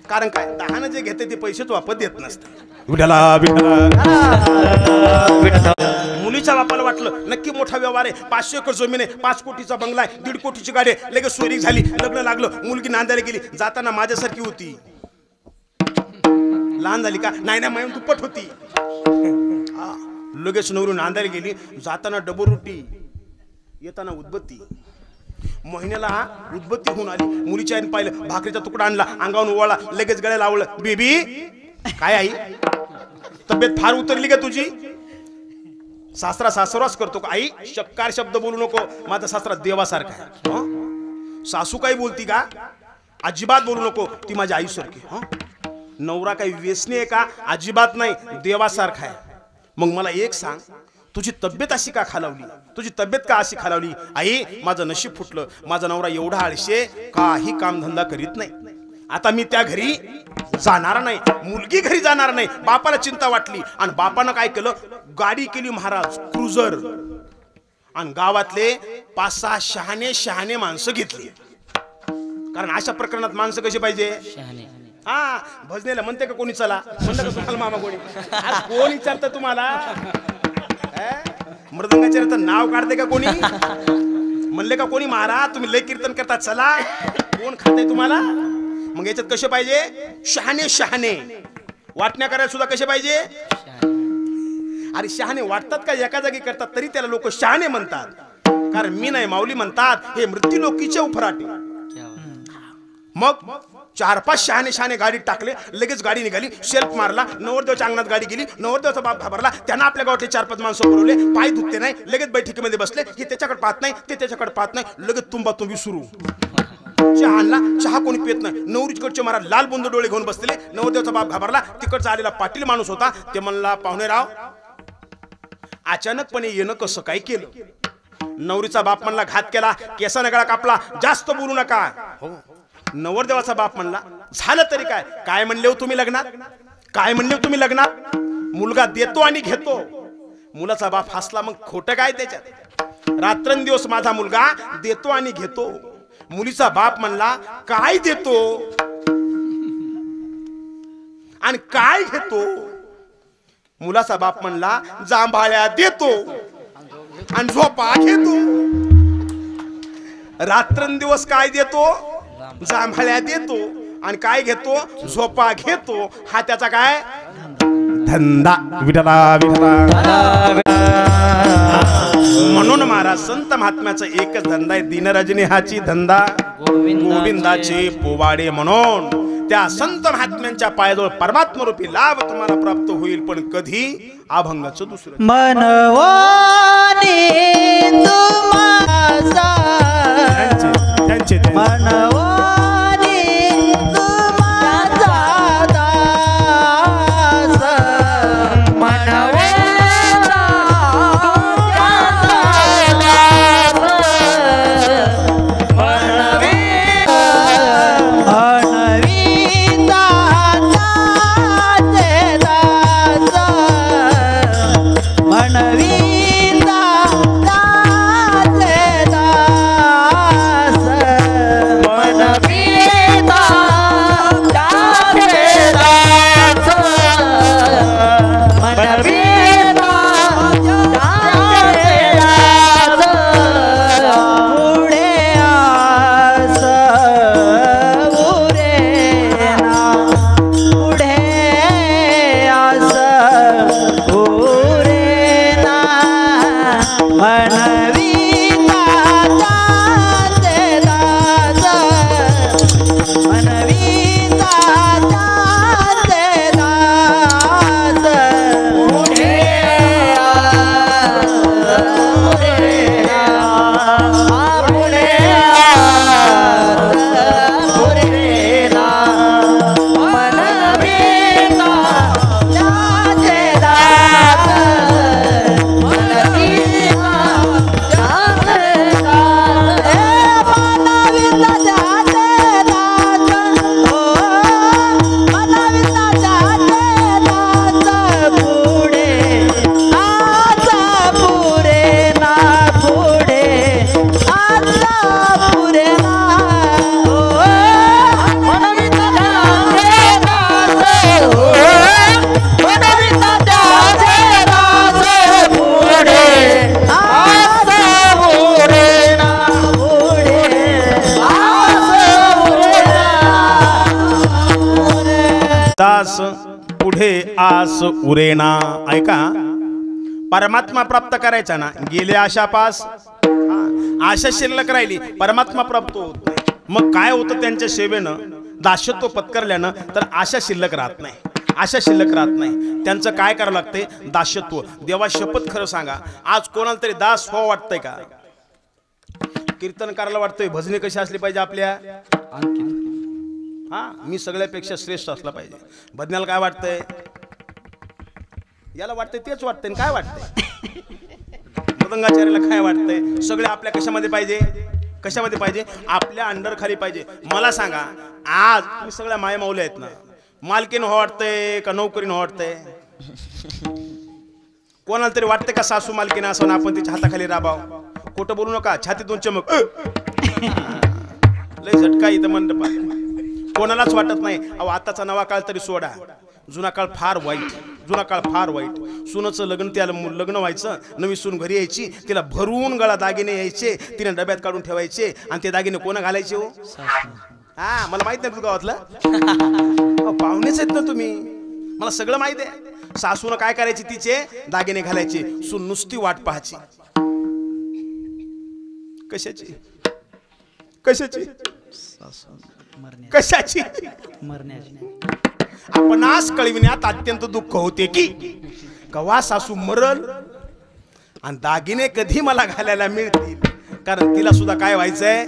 कारण काय, 10 न जे घेते ते पैसेच वापस देत नसते. मुलीच्या बापाला वाटलं नक्की मोठा व्यवहार आहे, 500 एकर जमीन आहे, 5 कोटीचा बंगला आहे, 1.5 कोटीची गाडी आहे. लगेच सोयरी झाली, लग्न लागलं. मुलगी नांदायला गेली, जाताना माझ्यासारखी होती. लहान झाली का, नाही ना, माझ्या दुप्पट होती. लगेच नवरी नांदायला गेली, जाताना डबल रोटी, येताना उदबत्ती. महिन्याला उदबत्ती होऊन आली. मुलीच्या आईने पाहिलं, भाकरीचा तुकडा आणला, अंगावून ओवाळला, लगेच गळ्याला लावलं. बेबी काय आई, तब्येत फार उतरली का तुझी. सासरा सासराच करतो का. आई शक्कार शब्द बोलू नको, माझा सासरा देवासारखा आहे. सासू काही बोलती का, अजिबात बोलू नको, ती माझ्या आईसारखी. नवरा काही व्यसनी आहे का, अजिबात नाही, देवासारखा आहे. मग मला एक सांग, तुझी तब्येत अशी का खालावली, तुझी तब्येत का अशी खालावली. आई माझं नशीब फुटलं, माझा नवरा एवढा आळशे, काही कामधंदा करीत नाही. आता मी त्या घरी जाणार नाही, मुलगी घरी जाणार नाही. बापाला चिंता वाटली आणि बापानं काय केलं, गाडी केली महाराज क्रुझर, आणि गावातले 5-6 शहाणे माणसं घेतली. कारण अशा प्रकरणात माणसं कशी पाहिजे, हा भजनेला म्हणते का कोणी चला, म्हणलं का तुम्हाला मामा कोणी, कोण विचारतं तुम्हाला, मृदंगाच्या तर नाव काढते का कोणी, म्हणले का कोणी महाराज तुम्ही लय कीर्तन करता चला, कोण खाते तुम्हाला. मग याच्यात कसे पाहिजे, शहाणे वाटण्या करायला सुद्धा कसे पाहिजे. अरे शहाणे वाटतात का, एका जागी करतात तरी त्याला लोक शहाणे म्हणतात. कारण मी नाही माऊली म्हणतात, हे मृत्यू लोकीचे उफराटे. मग 4-5 शहाणे गाडीत टाकले, लगेच गाडी निघाली, सेल्फ मारला, नवरदेवाच्या अंगणात गाडी गेली. नवरदेवाचा बाप घाबरला, त्यांना आपल्या गावातले 4-5 माणसं बोलवले, पाय धुतले नाही, लगेच बैठकीमध्ये बसले. हे त्याच्याकडे पाहत नाही, ते त्याच्याकडे पाहत नाही, लगेच तुंबी सुरू. चहा आणला, चहा कोणी पित नाही. नवरीकडचे महाराज लाल बुंद डोळे घेऊन बसलेले. नवरदेवाचा बाप घाबरला. तिकडचा आलेला पाटील माणूस होता, ते म्हणला, पाहुणेराव अचानकपणे येणं कसं काय केलं. नवरीचा बाप म्हणला, घात केला, केसाने गळा कापला, जास्त बोलू नका. नवरदेवाचा बाप म्हणला, झालं तरी काय, काय म्हणले हो तुम्ही लग्नात, काय म्हणले तुम्ही लग्नात, मुलगा देतो आणि घेतो. मुलाचा बाप हसला, मग खोटं काय त्याच्यात, रात्रंदिवस माझा मुलगा देतो आणि घेतो. मुलीचा बाप म्हणला, काय देतो आणि काय घेतो. मुलाचा बाप म्हणला, जांभाळ्या देतो आणि झोपा घेतो. रात्रंदिवस काय देतो, जांभळ्या देतो आणि काय घेतो, झोपा घेतो. हा त्याचा काय धंदा. म्हणून महाराज संत महात्म्याचा एकच धंदा आहे, दिनरजनी हाची धंदा गोविंदाचे पोवाडे. म्हणून त्या संत महात्म्यांच्या पायाजवळ परमात्मा रूपी लाभ तुम्हाला प्राप्त होईल, पण कधी अभंगाचं दुसरं मनवानी तुमाचा त्यांचे मनवानी तुमाचा दास मनवेला मनवीता उरेना. ऐका, परमात्मा प्राप्त करायचा ना, गेले आशापास, आशा शिल्लक राहिली, परमात्मा प्राप्त होत नाही. मग काय होतं त्यांच्या सेवेनं, दासत्व पत्करल्यानं, तर आशा शिल्लक राहत नाही, आशा शिल्लक राहत नाही. त्यांचं काय करावं लागतंय, दासत्व. देवा शपथ खरं सांगा, आज कोणाला तरी दास हो वाटतंय का? कीर्तन करायला वाटतंय, भजने कशी असली पाहिजे आपल्या, हा मी सगळ्यापेक्षा श्रेष्ठ असला पाहिजे. भजनाला काय वाटतंय, याला वाटतंय तेच वाटतंय. काय वाटतंय मृदंगाचार्याला, काय वाटतंय, सगळे आपल्या कशामध्ये पाहिजे, कशामध्ये पाहिजे, आपल्या अंडर खाली पाहिजे. मला सांगा, आज तुम्ही सगळ्या माय माऊल्या आहेत ना, मालकीन हो वाटतंय का नोकरीन हो वाटतंय? कोणाला तरी वाटतंय का सासू मालकीन असं आपण तिच्या हाताखाली राबाव? खोटं बोलू नका, छातीतून चमक लय झटका इथं मंडपात. कोणालाच वाटत नाही. अहो आताचा नवा काळ तरी सोडा, जुना काळ फार वाईट, जुना काळ फार वाईट. सुनाचं लग्न, त्याला लग्न व्हायचं, नवी सून घरी यायची, तिला भरून गळा दागिने यायचे, तिने डब्यात काढून ठेवायचे, आणि ते दागिने कोणा घालायचे हो? हा मला माहित नाही, तू गावातलं पाहुणेच आहेत ना तुम्ही, मला सगळं माहित आहे. सासून काय करायची, तिचे दागिने घालायचे, सून नुसती वाट पाहायची. कशाची, कशाची, कशाची, आपणास कळविण्यात अत्यंत दुःख होते की कवा सासू मरल आणि दागिने कधी मला घालायला मिळतील. कारण तिला सुद्धा काय व्हायचंय,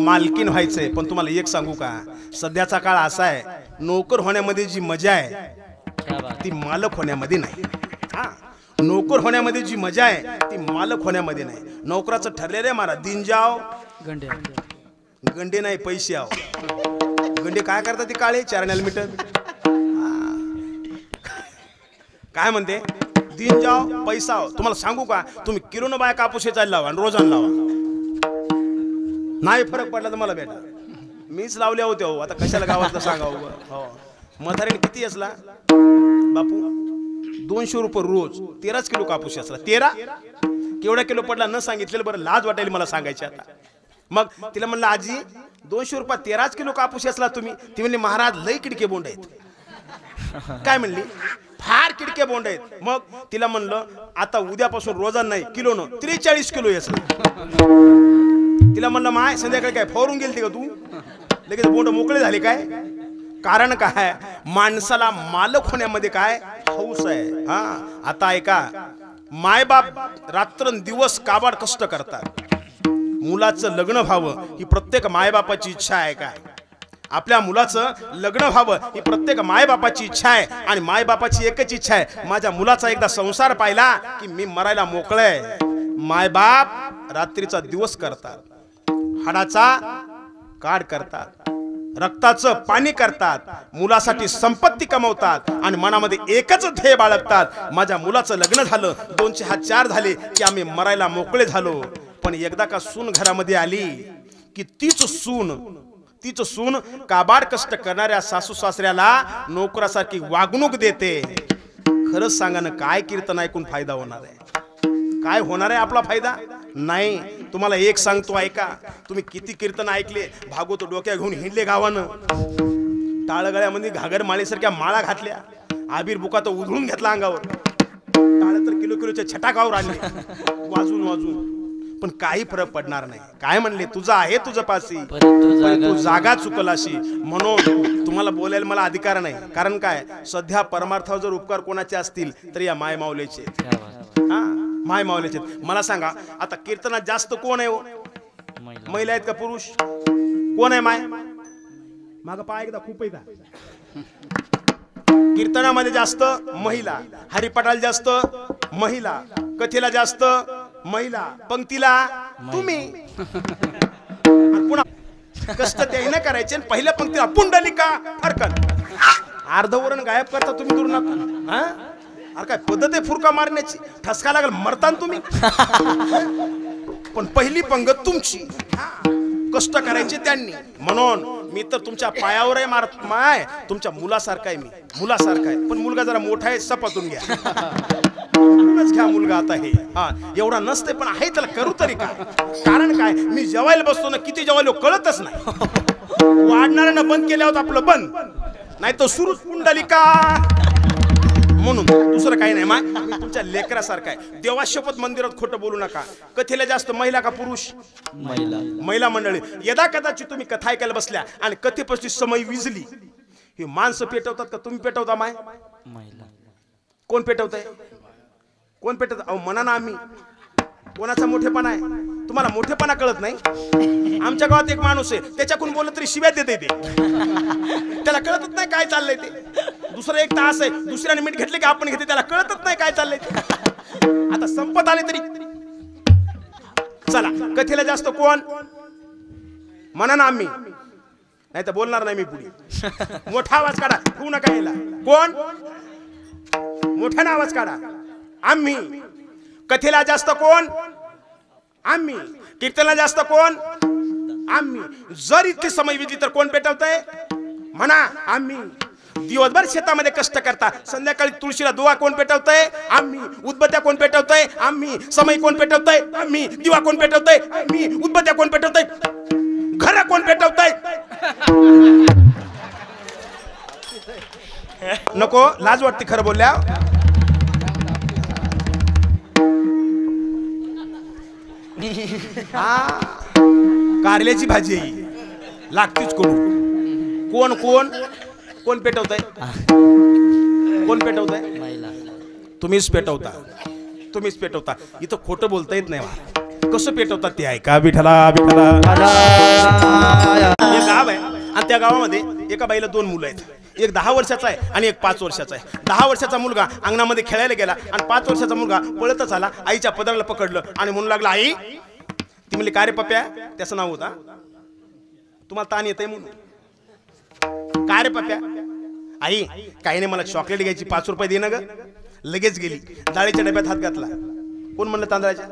मालकीन व्हायचंय. पण तुम्हाला एक सांगू का, सध्याचा काळ असा आहे, नोकर होण्यामध्ये जी मजा आहे ती मालक होण्यामध्ये नाही. हा, नोकर होण्यामध्ये जी मजा आहे ती मालक होण्यामध्ये नाही. नोकराचं ठरलेलं आहे मारा, दिन जाव गंडे, गंडे नाही पैसे आव. गंडे काय करतात ते काळे चारण्याला मिटत, काय म्हणते, दिन जाव पैसा आव. तुम्हाला सांगू का, तुम्ही किलोनं बाय कापूस वेचायला लावा आणि रोजानं लावा, नाही फरक पडला तर मला भेटा. मीच लावल्या होत्या हो, आता कशाला गावातलं सांगावं. हो, म्हातारीने किती असला बापू, 200 रुपये रोज, 13 किलो कापूस असला. 13 केवढा किलो पडला न सांगितलेलं बरं, लाज वाटायला मला सांगायची आता. मग तिला म्हणलं, आजी 200 रुपयात 13 किलो कापूस असला तुम्ही? ती म्हणली, महाराज लई किडके बोंड आहेत. काय म्हणली, फार किडके बोंड आहेत. मग तिला म्हणलं, आता उद्यापासून रोजान नाही, किलोनं 43 किलो असला. तिला म्हणलं, माय संध्याकाळी काय फवरून गेलती का तू, लगेच बोंड मोकळे झाले काय? कारण काय, माणसाला मालक होण्यामध्ये काय हौस आहे. हा, आता ऐका, मायबाप रात्रंदिवस काबाड कष्ट करतात, मुलाचं लग्न व्हावं ही प्रत्येक मायबापाची इच्छा आहे. काय, आपल्या मुलाचं लग्न व्हावं ही प्रत्येक मायबापाची इच्छा आहे. आणि मायबापाची एकच इच्छा आहे, माझ्या मुलाचा एकदा संसार पाहिला की मी मरायला मोकळय. मायबाप रात्रीचा दिवस करतात, हाडाचा काढ करतात, रक्ताचं पाणी करतात, मुलासाठी संपत्ती कमवतात आणि मनामध्ये एकच ध्येय बाळगतात, माझ्या मुलाचं लग्न झालं, 2चे हात 4 झाले की आम्ही मरायला मोकळे झालो. पण एकदा का सून घरामध्ये आली की तीच सून काबाड कष्ट करणाऱ्या सासू सासऱ्याला नोकरासारखी वागणूक देते. खरंच सांगा ना, काय कीर्तन ऐकून फायदा होणार आहे? काय होणार आहे आपला फायदा? नाही. तुम्हाला एक सांगतो ऐका, तुम्ही किती कीर्तन ऐकले, भागवत डोक्या घेऊन हिंडले गावानं, टाळगळ्यामध्ये घागर माळीसारख्या माळा घातल्या, आबीर बुका तर उधळून घेतला अंगावर, टाळ तर किलोच्या छटाकावर आणले वाजून, पण काही फरक पडणार नाही. काय म्हणले, तुझा आहे तुझं पासी, तू जागा चुकलाशी. म्हणून तुम्हाला बोलायला मला अधिकार नाही. कारण काय, सध्या परमार्थावर जर उपकार कोणाचे असतील तर या माय माऊलीचे. हा, माय माऊलीचे. मला सांगा, आता कीर्तनात जास्त कोण आहे हो? महिला आहेत का पुरुष? कोण आहे माय? माग पाय एकदा खूप आहे का? कीर्तनामध्ये जास्त महिला, हरिपाठाला जास्त महिला, कथेला जास्त महिला, पंक्तीला तुम्ही. पुन्हा कष्ट त्याने करायचे, पहिल्या पंक्तीला पुंडलिका फरकन, अर्धवरण गायब करता तुम्ही दुर्नात. हा, अरे काय पद्धत आहे फुरका मारण्याची, ठसका लागल मरता तुम्ही. पण पहिली पंगत तुमची, कष्ट करायचे त्यांनी. म्हणून मी तर तुमच्या पायावर आहे माय, तुमच्या मुलासारखा आहे मी, मुलासारखा आहे. पण मुलगा जरा मोठा आहे, सपातून घ्या, घ्या मुलगा आता हे. हा, एवढा नसते पण आहे, त्याला करू तरी काय? कारण काय, मी जेवायला बसतो ना, किती जेवायला कळतच नाही. वाढणाऱ्यानं बंद केल्यावर आपलं बंद, नाही तर सुरूच पुंडलिका म्हणून दुसरं काही नाही माय. मी तुमच्या लेकरासारखा आहे. देवा शपथ मंदिरात खोटं बोलू नका. कथेला जास्त महिला का पुरुष? महिला मंडळी. यदा कदाचित तुम्ही कथा ऐकायला बसल्या आणि कथेपासून समय विजली, हे माणसं पेटवतात का तुम्ही पेटवता माय? कोण पेटवताय? कोण पेटवत? अहो म्हणा ना. आम्ही कोणाचा मोठेपणा आहे? तुम्हाला मोठेपणा कळत नाही? आमच्या गावात एक माणूस आहे, त्याच्याकडून बोललं तरी शिव्या देते ते. त्याला कळतच नाही काय चाललंय ते. दुसरं एक तास आहे, दुसऱ्याने मीठ घेतले की आपण घेते, त्याला कळतच नाही काय चाललंय ते. आता संपत आले तरी चला. कथेला जास्त कोण? म्हणा ना. आम्ही नाही तर बोलणार नाही मी पुढे. मोठा आवाज काढा. होऊ नका यायला. कोण? मोठ्याने आवाज काढा. आम्ही. कथेला जास्त कोण? आम्ही. कीर्तनाला जास्त कोण? आम्ही. जर इतकी समय विधी तर कोण पेटवतंय? म्हणा. आम्ही. दिवसभर शेतामध्ये कष्ट करता, संध्याकाळी तुळशीला दुवा कोण पेटवतंय? आम्ही. उदबत्त्या कोण पेटवतंय? आम्ही. समय कोण पेटवतंय? आम्ही. दिवा कोण पेटवतंय? आम्ही. उदबत्त्या कोण पेटवतंय? घर कोण पेटवतंय? नको लाज वाटते खरं बोलल्या. कारल्याची भाजी लागतीच करून. कोण कोण कोण पेटवताय? कोण पेटवताय? तुम्हीच पेटवता. तुम्हीच पेटवता. इथं खोटं बोलता येत नाही. कसं पेटवतात ते ऐका. विठला विठला. एक गाव आहे आणि त्या गावामध्ये एका बाईला 2 मुलं आहेत. एक 10 वर्षाचा आहे आणि एक 5 वर्षाचा आहे. 10 वर्षाचा मुलगा अंगणामध्ये खेळायला गेला आणि 5 वर्षाचा मुलगा पळतच आला. आईच्या पदराला पकडलं आणि म्हणू लागला, आई. ती म्हणली, का रे पप्प्या? त्याचं नाव होता. तुम्हाला ताण येतंय म्हणून. का रे पप्प्या? आई काही नाही, मला चॉकलेट घ्यायची, 5 रुपये दे ना ग. लगेच गेली. डाळीच्या डब्यात हात घातला. कोण म्हणलं तांदळाच्या?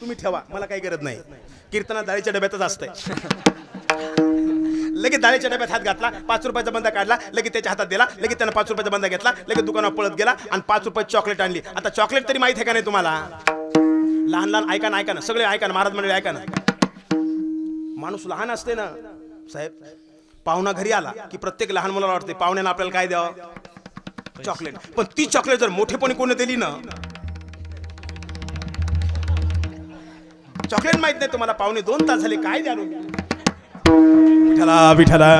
तुम्ही ठेवा, मला काही गरज नाही. कीर्तनात डाळीच्या डब्यातच असतंय. लगेच डाळीच्या डब्यात हात घातला. 5 रुपयाचा बंदा काढला. लगेच त्याच्या हातात दिला. लगेच त्यानं 5 रुपयाचा बंदा घेतला. लगेच दुकानात पळत गेला आणि 5 रुपये चॉकलेट आणली. आता चॉकलेट तरी माहित आहे का नाही तुम्हाला? लहान लहान ऐका ना, ऐका ना, सगळे ऐका ना, महाराज मंडळी ऐका ना. माणूस लहान असते ना साहेब. पाहुणा घरी आला की प्रत्येक लहान मुलाला वाटते पाहुण्यानं आपल्याला काय द्यावं? चॉकलेट. पण ती चॉकलेट जर मोठेपणी कोणी दिली ना, चॉकलेट माहित नाही तुम्हाला, 1.25 तास झाले काय द्या. विठला विठला.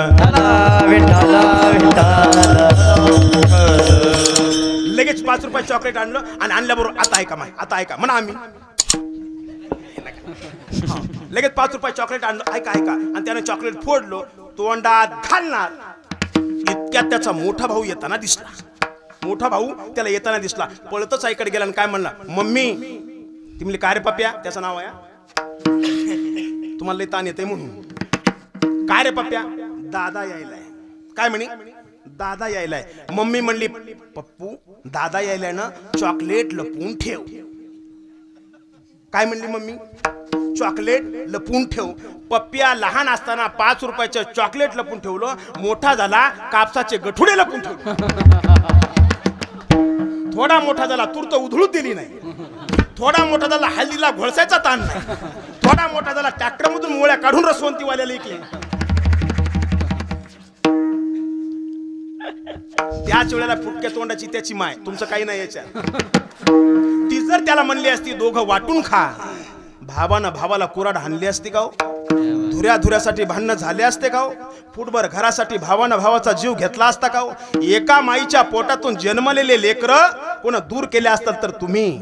लगेच 5 रुपये चॉकलेट आणलं आणि आणल्याबरोबर आता ऐका माय, आता ऐका म्हणा. आम्ही लगेच 5 रुपये चॉकलेट आणलं. ऐका ऐका. आणि त्याने चॉकलेट फोडलो, तोंडात घालणार इतक्यात त्याचा मोठा भाऊ येताना दिसला. मोठा भाऊ त्याला येताना दिसला. पळतच आईकडे गेला आणि काय म्हणला, मम्मी. ती म्हणली, काय रे पप्प्या? त्याचं नाव आहे. तुम्हाला लय ताण येते म्हणून. काय रे पप्प्या? दादा यायलाय. काय म्हणे? दादा यायलाय. मम्मी म्हणली, पप्पू दादा यायलाय ना, चॉकलेट लपवून ठेव. काय म्हणली मम्मी? चॉकलेट लपवून ठेव. पप्प्या लहान असताना 5 रुपयाचं चॉकलेट लपवून ठेवलं. मोठा झाला कापसाचे गठुडे लपवून ठेवले. थोडा मोठा झाला तूर्त उधळूच दिली नाही. थोडा मोठा झाला हल्दीला घोळसायचा ताण नाही. थोडा मोठा झाला ट्रॅक्टर मधून मोळ्या काढून रसवंतीवाल्याला इकले. त्याच वेळेला फुटक्या तोंडाची त्याची माय. तुमचं काही नाही याच्यात. ती जर त्याला म्हणली असती दोघं वाटून खा, भावानं भावाला कुराड हाणली असती का? धुऱ्या धुऱ्यासाठी भांडणं झाले असते का? फुटभर घरासाठी भावानं भावाचा जीव घेतला असता का? एका माईच्या पोटातून जन्मलेले लेकरं कोण दूर केले असतात तर तुम्ही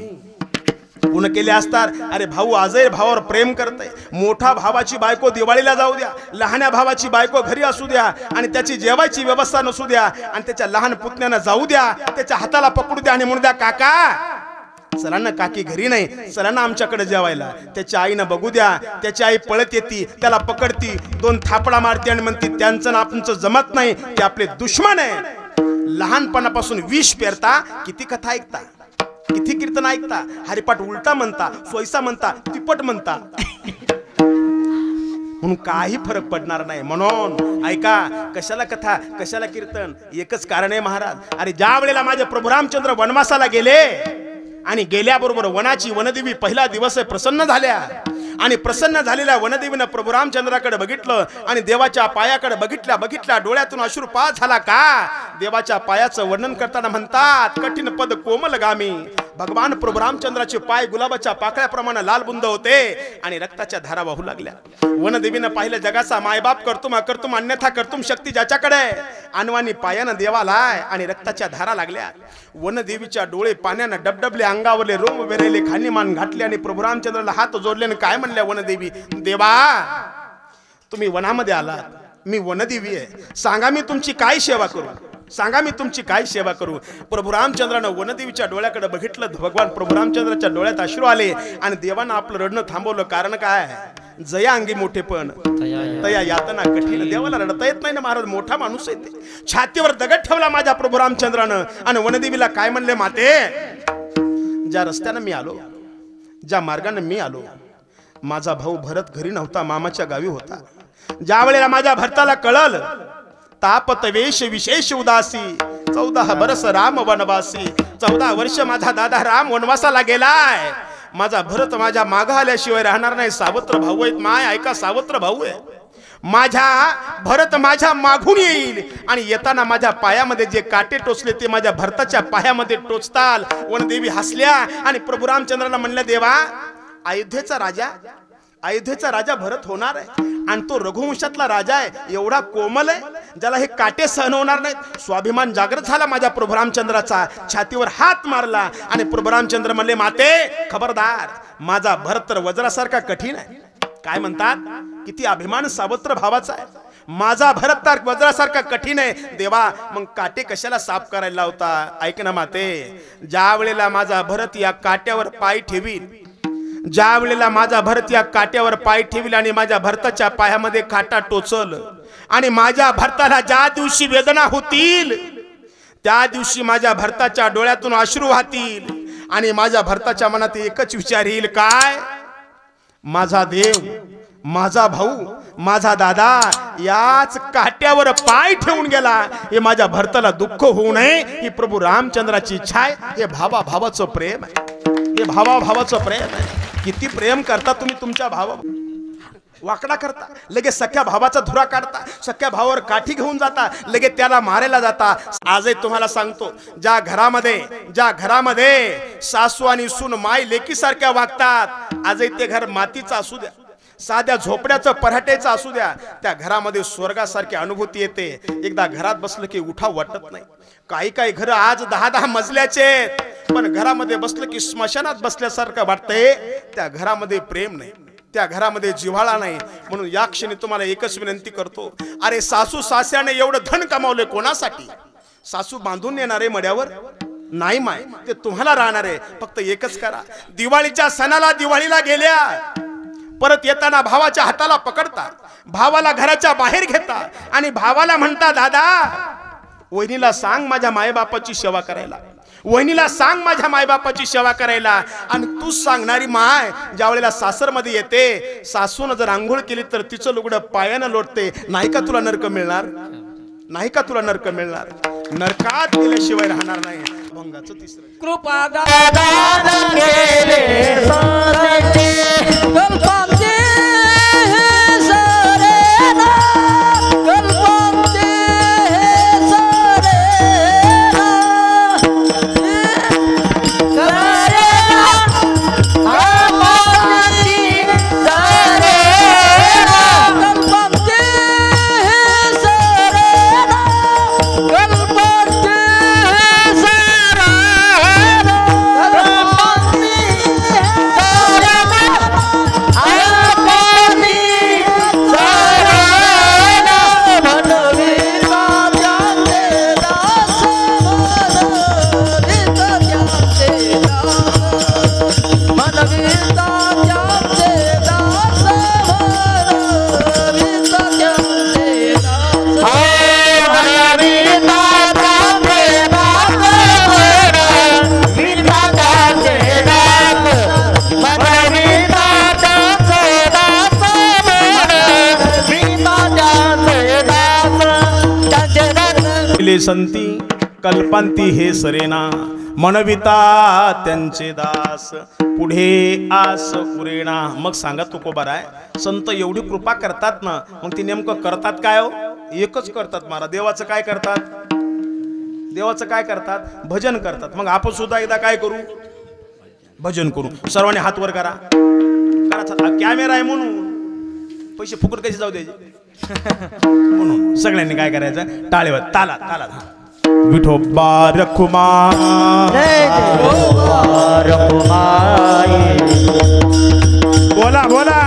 कोण केले असतात? अरे भाऊ आजही भावावर प्रेम करतय. मोठा भावाची बायको दिवाळीला जाऊ द्या, लहान्या भावाची बायको घरी असू द्या आणि त्याची जेवायची व्यवस्था नसू द्या आणि त्याच्या लहान पुतण्यानं जाऊ द्या, त्याच्या हाताला पकडू द्या आणि म्हणू द्या, काका चला ना, काकी घरी नाही, चला ना आमच्याकडे जेवायला. त्याच्या आईनं बघू द्या, त्याची आई पळत येते, त्याला पकडती, 2 थापडा मारते आणि म्हणते त्यांचं ना आपणचं जमत नाही, ते आपले दुश्मन आहे. लहानपणापासून विष पेरता, किती कथा ऐकता, किती कीर्तन ऐकता, हरिपाठ उलटा म्हणता, सोयसा म्हणता, तिपट म्हणता, म्हणून काही फरक पडणार नाही. म्हणून ऐका, कशाला कथा, कशाला कीर्तन? एकच कारण आहे महाराज. अरे ज्या वेळेला माझे प्रभू रामचंद्र वनवासाला गेले आणि गेल्याबरोबर वनाची वनदेवी पहिला दिवस प्रसन्न झाल्या. आणि प्रसन्न झालेल्या वनदेवीनं प्रभू रामचंद्राकडे बघितलं आणि देवाच्या पायाकडे बघितल्या डोळ्यातून अश्रुपात झाला का? देवाच्या पायाचं वर्णन करताना म्हणतात, कठीण पद कोमलगामी. भगवान प्रभू रामचंद्राचे पाय गुलाबाच्या पाकळ्याप्रमाणे लालबुंद होते आणि रक्ताच्या धारा वाहू लागल्या. वनदेवीनं पाहिलं, जगाचा मायबाप करतुम अकर्तुम अन्यथा करतुम शक्ती ज्याच्याकडे, अनवानी पायानं देवालाय आणि रक्ताच्या धारा लागल्या. वनदेवीच्या डोळे पाण्यानं डबडबले, अंगावरले रोम वेरेले, खाली मान घातले आणि प्रभू रामचंद्राला हात जोडले आणि काय म्हणल्या वनदेवी, देवा तुम्ही वनामध्ये आलात, मी वनदेवी आहे, सांगा मी तुमची काय सेवा करू, सांगा मी तुमची काय सेवा करू. प्रभू रामचंद्रानं वनदेवीच्या डोळ्याकडे बघितलं. भगवान प्रभू रामचंद्राच्या डोळ्यात अश्रू आले आणि देवानं आपलं रडणं थांबवलं. कारण काय? जया अंगी मोठेपण तया यातना कठीण. देवाला रडता येत नाही ना महाराज, मोठा माणूस आहे ते. छातीवर दगड ठेवला माझ्या प्रभू रामचंद्रानं आणि वनदेवीला काय म्हणले, माते ज्या रस्त्यानं मी आलो, ज्या मार्गाने मी आलो, माझा भाऊ भरत घरी नव्हता, मामाच्या गावी होता. ज्या वेळेला माझ्या भरताला कळल, तापत वेश विशेष उदासी, 14 बरस राम वनवासी. 14 वर्ष माझा दादा राम वनवासाला गेलाय. माझा भरत माझ्या माग आल्याशिवाय राहणार नाही. सावत्र भाऊ आहेत माय, ऐका, सावत्र भाऊ आहे माझ्या. भरत माझ्या मागून येईल आणि येताना माझ्या पायामध्ये जे काटे टोचले ते माझ्या भरताच्या पायामध्ये टोचताल. वनदेवी हसल्या आणि प्रभू रामचंद्राला म्हणल्या, देवा अयोध्येचा राजा भरत होणार आहे आणि तो रघुवंशातला राजा आहे, एवढा कोमल आहे, ज्याला हे काटे सहन होणार नाहीत. स्वाभिमान जागृत झाला माझ्या प्रभू रामचंद्राचा. छातीवर हात मारला आणि प्रभू रामचंद्र म्हणले, माते खबरदार, माझा भरत तर वज्रासारखा कठीण आहे. काय म्हणतात, किती अभिमान सावत्र भावाचा आहे. माझा भरत तर वज्रासारखा कठीण आहे. देवा मग काटे कशाला साफ करायला लावता? ऐक ना माते, ज्या वेळेला माझा भरत या काट्यावर पाय ठेवील, ज्या वेळेला माझा भरत या काट्यावर पाय ठेवील आणि माझ्या भरताच्या पायामध्ये काटा टोचल आणि माझ्या भरताला ज्या दिवशी वेदना होतील त्या दिवशी माझ्या भरताच्या डोळ्यातून अश्रू वाहतील आणि माझ्या भरताच्या मनात एकच विचार येईल, काय? माझा देव, माझा भाऊ, माझा दादा याच काट्यावर पाय ठेवून गेला. हे माझ्या भरताला दुःख होऊ नये ही प्रभू रामचंद्राची इच्छा आहे. हे भावाभावाचं प्रेम आहे, हे भावाभावाचं प्रेम आहे. किती प्रेम करता तुम्ही तुमच्या भावा. वाकडा करता, लगेच सख्या भावाचा धुरा काढता, सख्या भावावर काठी घेऊन जाता, लगेच त्याला मारायला जाता. आजही तुम्हाला सांगतो, ज्या घरामध्ये सासू आणि सून माय लेकीसारख्या वागतात, आजही ते घर मातीचं असू द्या, साध्या झोपड्याचं पराठ्याचं असू द्या, त्या घरामध्ये स्वर्गासारखी अनुभूती येते. एकदा घरात बसलं की उठा वाटत नाही. काही घर आज 10-10 मजल्याचे, पण घरामध्ये बसलं की स्मशानात बसल्यासारखं वाटतंय. त्या घरामध्ये प्रेम नाही, त्या घरामध्ये जिव्हाळा नाही. म्हणून या क्षणी तुम्हाला एकच विनंती करतो, अरे सासू सासऱ्याने एवढं धन कमावले कोणासाठी? सासू बांधून येणारे मड्यावर नाही माय, ते तुम्हाला राहणार आहे. फक्त एकच करा, दिवाळीच्या सणाला दिवाळीला गेल्या, परत येताना भावाच्या हाताला पकडता, भावाला घराच्या बाहेर घेता आणि भावाला म्हणता, दादा वहिनीला सांग माझ्या मायबापाची सेवा करायला, वहिनीला सांग माझ्या मायबापाची सेवा करायला. आणि तू सांगणारी माय ज्या वेळेला सासरमध्ये येते, सासून जर आंघोळ केली तर तिचं लुगडं पायानं लोटते. नाही का तुला नरक मिळणार? नाही का तुला नरक मिळणार? नरकात गेल्याशिवाय राहणार नाही. भंगाचं तिसरं कृपा दादा गेले सारे कल्पांचे सारे ना, कल्पांचे सारे ना, सारे ना, कल्पांचे सारे ना, कल्पांचे सारे ना, कल्पांचे संती कल्पांती हे सरेना मनविता त्यांचे दास पुढे आस पुरेना. मग सांगा तुकोबाराय संत एवढी कृपा करतात ना, मग ती नेमकं करतात काय हो? एकच करतात महाराज. देवाचं काय करतात? देवाचं काय करतात? भजन करतात. मग आपण सुद्धा एकदा काय करू? भजन करू. सर्वांनी हात वर करा. कॅमेरा आहे म्हणून पैसे फुकट कसे जाऊ द्यायचे म्हणून सगळ्यांनी काय करायचं? टाळेवर ताला ताला विठोबा रखुमा बोला बोला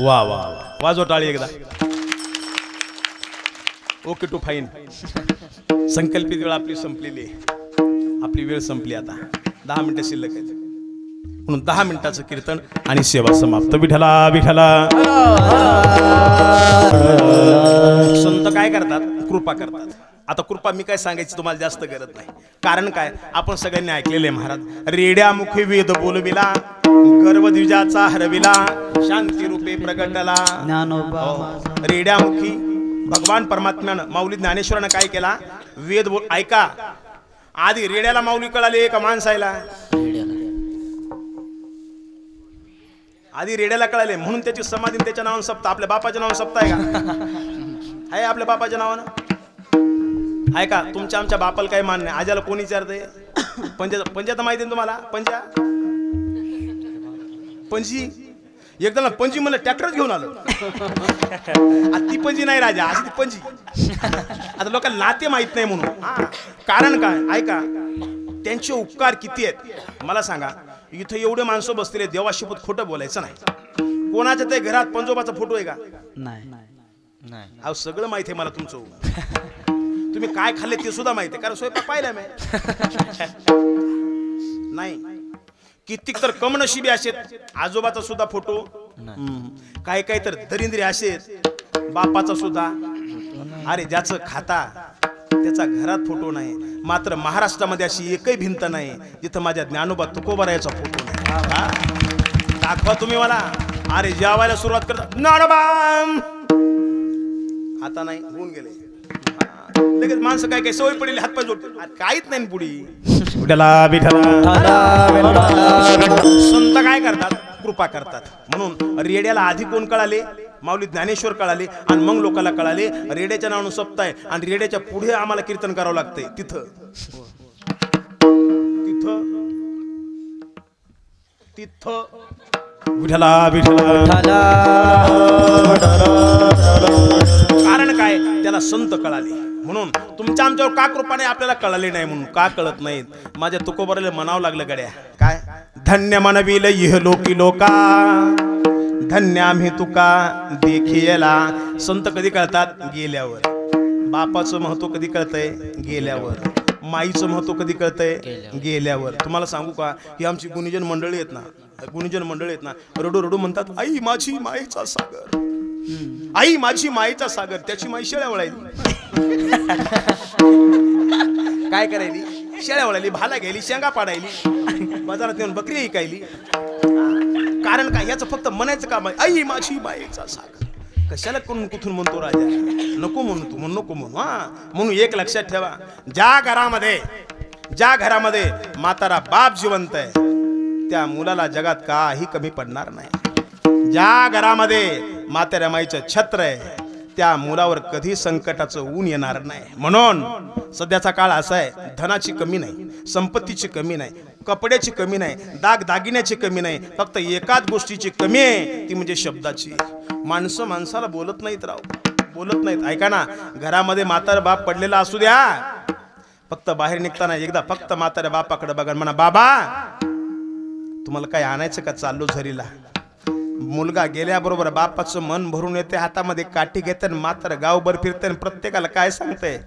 वा वा वा वाजव टाळी एकदा. Okay to fine. संकल्पित वेळ आपली संपलेली आहे. आपली वेळ संपली. आता 10 मिनिटं शिल्लक आहेत म्हणून 10 मिनिटाचं कीर्तन आणि सेवा समाप्त. विठला विठला. संत काय करतात? कृपा करतात. आता कृपा मी काय सांगायची तुम्हाला जास्त गरज नाही. कारण काय आपण सगळ्यांनी ऐकलेले महाराज. रेड्यामुखी वेद बोलविला गर्भद्विजाचा हरविला शांती रूपे प्रगटला. रेड्यामुखी भगवान परमात्म्यानं माऊली ज्ञानेश्वरानं काय केला? वेद बोल. ऐका, आधी रेड्याला माऊली कळाली का माणसायला? आधी रेड्याला कळाले म्हणून त्याची समाधी त्याच्या नावानं सप्ता. आपल्या बापाच्या नावानं सप्ता आहे का? आहे आपल्या बापाच्या नावानं? आहे का? तुमच्या आमच्या बापाला काही मान नाही. आज्याला कोणी विचारते? पंजा तर माहिती आहे तुम्हाला? पंजी एकदम पंजी मला ट्रॅक्टरच घेऊन आलं. ती पंजी नाही राजा, अशी ती पंजी. आता लोकांना नाते माहित नाही म्हणून. कारण काय? ऐका, त्यांचे उपकार किती आहेत मला सांगा. इथं एवढे माणसं बसलेले, देवाशिपत खोटं बोलायचं नाही. कोणाच्या ते घरात पंजोबाचा फोटो आहे का? नाही. अहो सगळं माहिती आहे मला तुमचं. तुम्ही काय खाल्ले ते सुद्धा माहिती आहे, कारण स्वयंपाक पाहिला नाही. कितीक तर कमनशिबी असेल आजोबाचा सुद्धा फोटो, काय काय तर दरिंद्री असेल बापाचा सुद्धा. अरे ज्याचं खाता त्याचा घरात फोटो नाही. मात्र महाराष्ट्रामध्ये अशी एकही भिंत नाही जिथं माझ्या ज्ञानोबा तुकोबारायाचा फोटो नाही. दाखवा तुम्ही मला. अरे जेवायला सुरुवात करता ज्ञानोबा, आता नाही, होऊन गेले. लगेच माणसं काय काय सवय पडली हातपाय जोडते, काहीच नाही पुढे. संत काय करतात? कृपा करतात. म्हणून रेड्याला आधी कोण कळाले? माऊली ज्ञानेश्वर कळाले. आणि मग लोकांना कळाले रेड्याच्या नावानं सप्ताय आणि रेड्याच्या पुढे आम्हाला कीर्तन करावं लागतंय. तिथं तिथं तिथं विठला विठला. कारण काय? त्याला संत कळाले. म्हणून तुमच्या आमच्यावर का कृपा नाही? आपल्याला कळाले नाही म्हणून. का कळत नाहीत? माझ्या तुकोबाराला म्हणावं लागलं गड्या. काय? धन्य मनविल इह लोकी लोका, धन्य आम्ही तुका देखियला. संत कधी कळतात? गेल्यावर. बापाचं महत्व कधी कळतंय? गेल्यावर. माईचं महत्व कधी कळतंय? गेल्यावर. तुम्हाला सांगू का, ही आमची गुणीजन मंडळी आहेत ना, गुणीजन मंडळी आहेत ना, रडू रडू म्हणतात आई माझी माईचा सागर, आई माझी माईचा सागर. त्याची माई शेळ्या वळायली. काय करायली? शेळ्या वळायली, भाला घ्यायली, शेंगा पाडायली, बाजारात येऊन बकरी ऐकायली. कारण काय? याचं फक्त म्हणायचं काम आहे, आई माझी माईचा सागर. कशाला कोण कुठून म्हणतो राजा? नको म्हणू तू, नको म्हणू. म्हणून एक लक्षात ठेवा, ज्या घरामध्ये म्हातारा बाप जिवंत आहे त्या मुलाला जगात काही कमी पडणार नाही. ज्या घरामध्ये म्हाताऱ्या माईचं छत्र आहे त्या मुलावर कधी संकटाचं ऊन येणार नाही. म्हणून सध्याचा काळ असा आहे, धनाची कमी नाही, संपत्तीची कमी नाही, कपड्याची कमी नाही, दागिन्याची कमी नाही, फक्त एकाच गोष्टीची कमी आहे, ती म्हणजे शब्दाची. माणसं माणसाला बोलत नाहीत राव, बोलत नाहीत. ऐका ना, घरामध्ये म्हातारा बाप पडलेला असू द्या, फक्त बाहेर निघताना एकदा फक्त म्हाताऱ्या बापाकडे बघा, म्हणा बाबा तुम्हाला काय आणायचं का, चाललो झरीला. मुलगा गेल्याबरोबर बापाचं मन भरून येते, हातामध्ये काठी घेते, मात्र गावभर फिरते आणि प्रत्येकाला काय सांगते,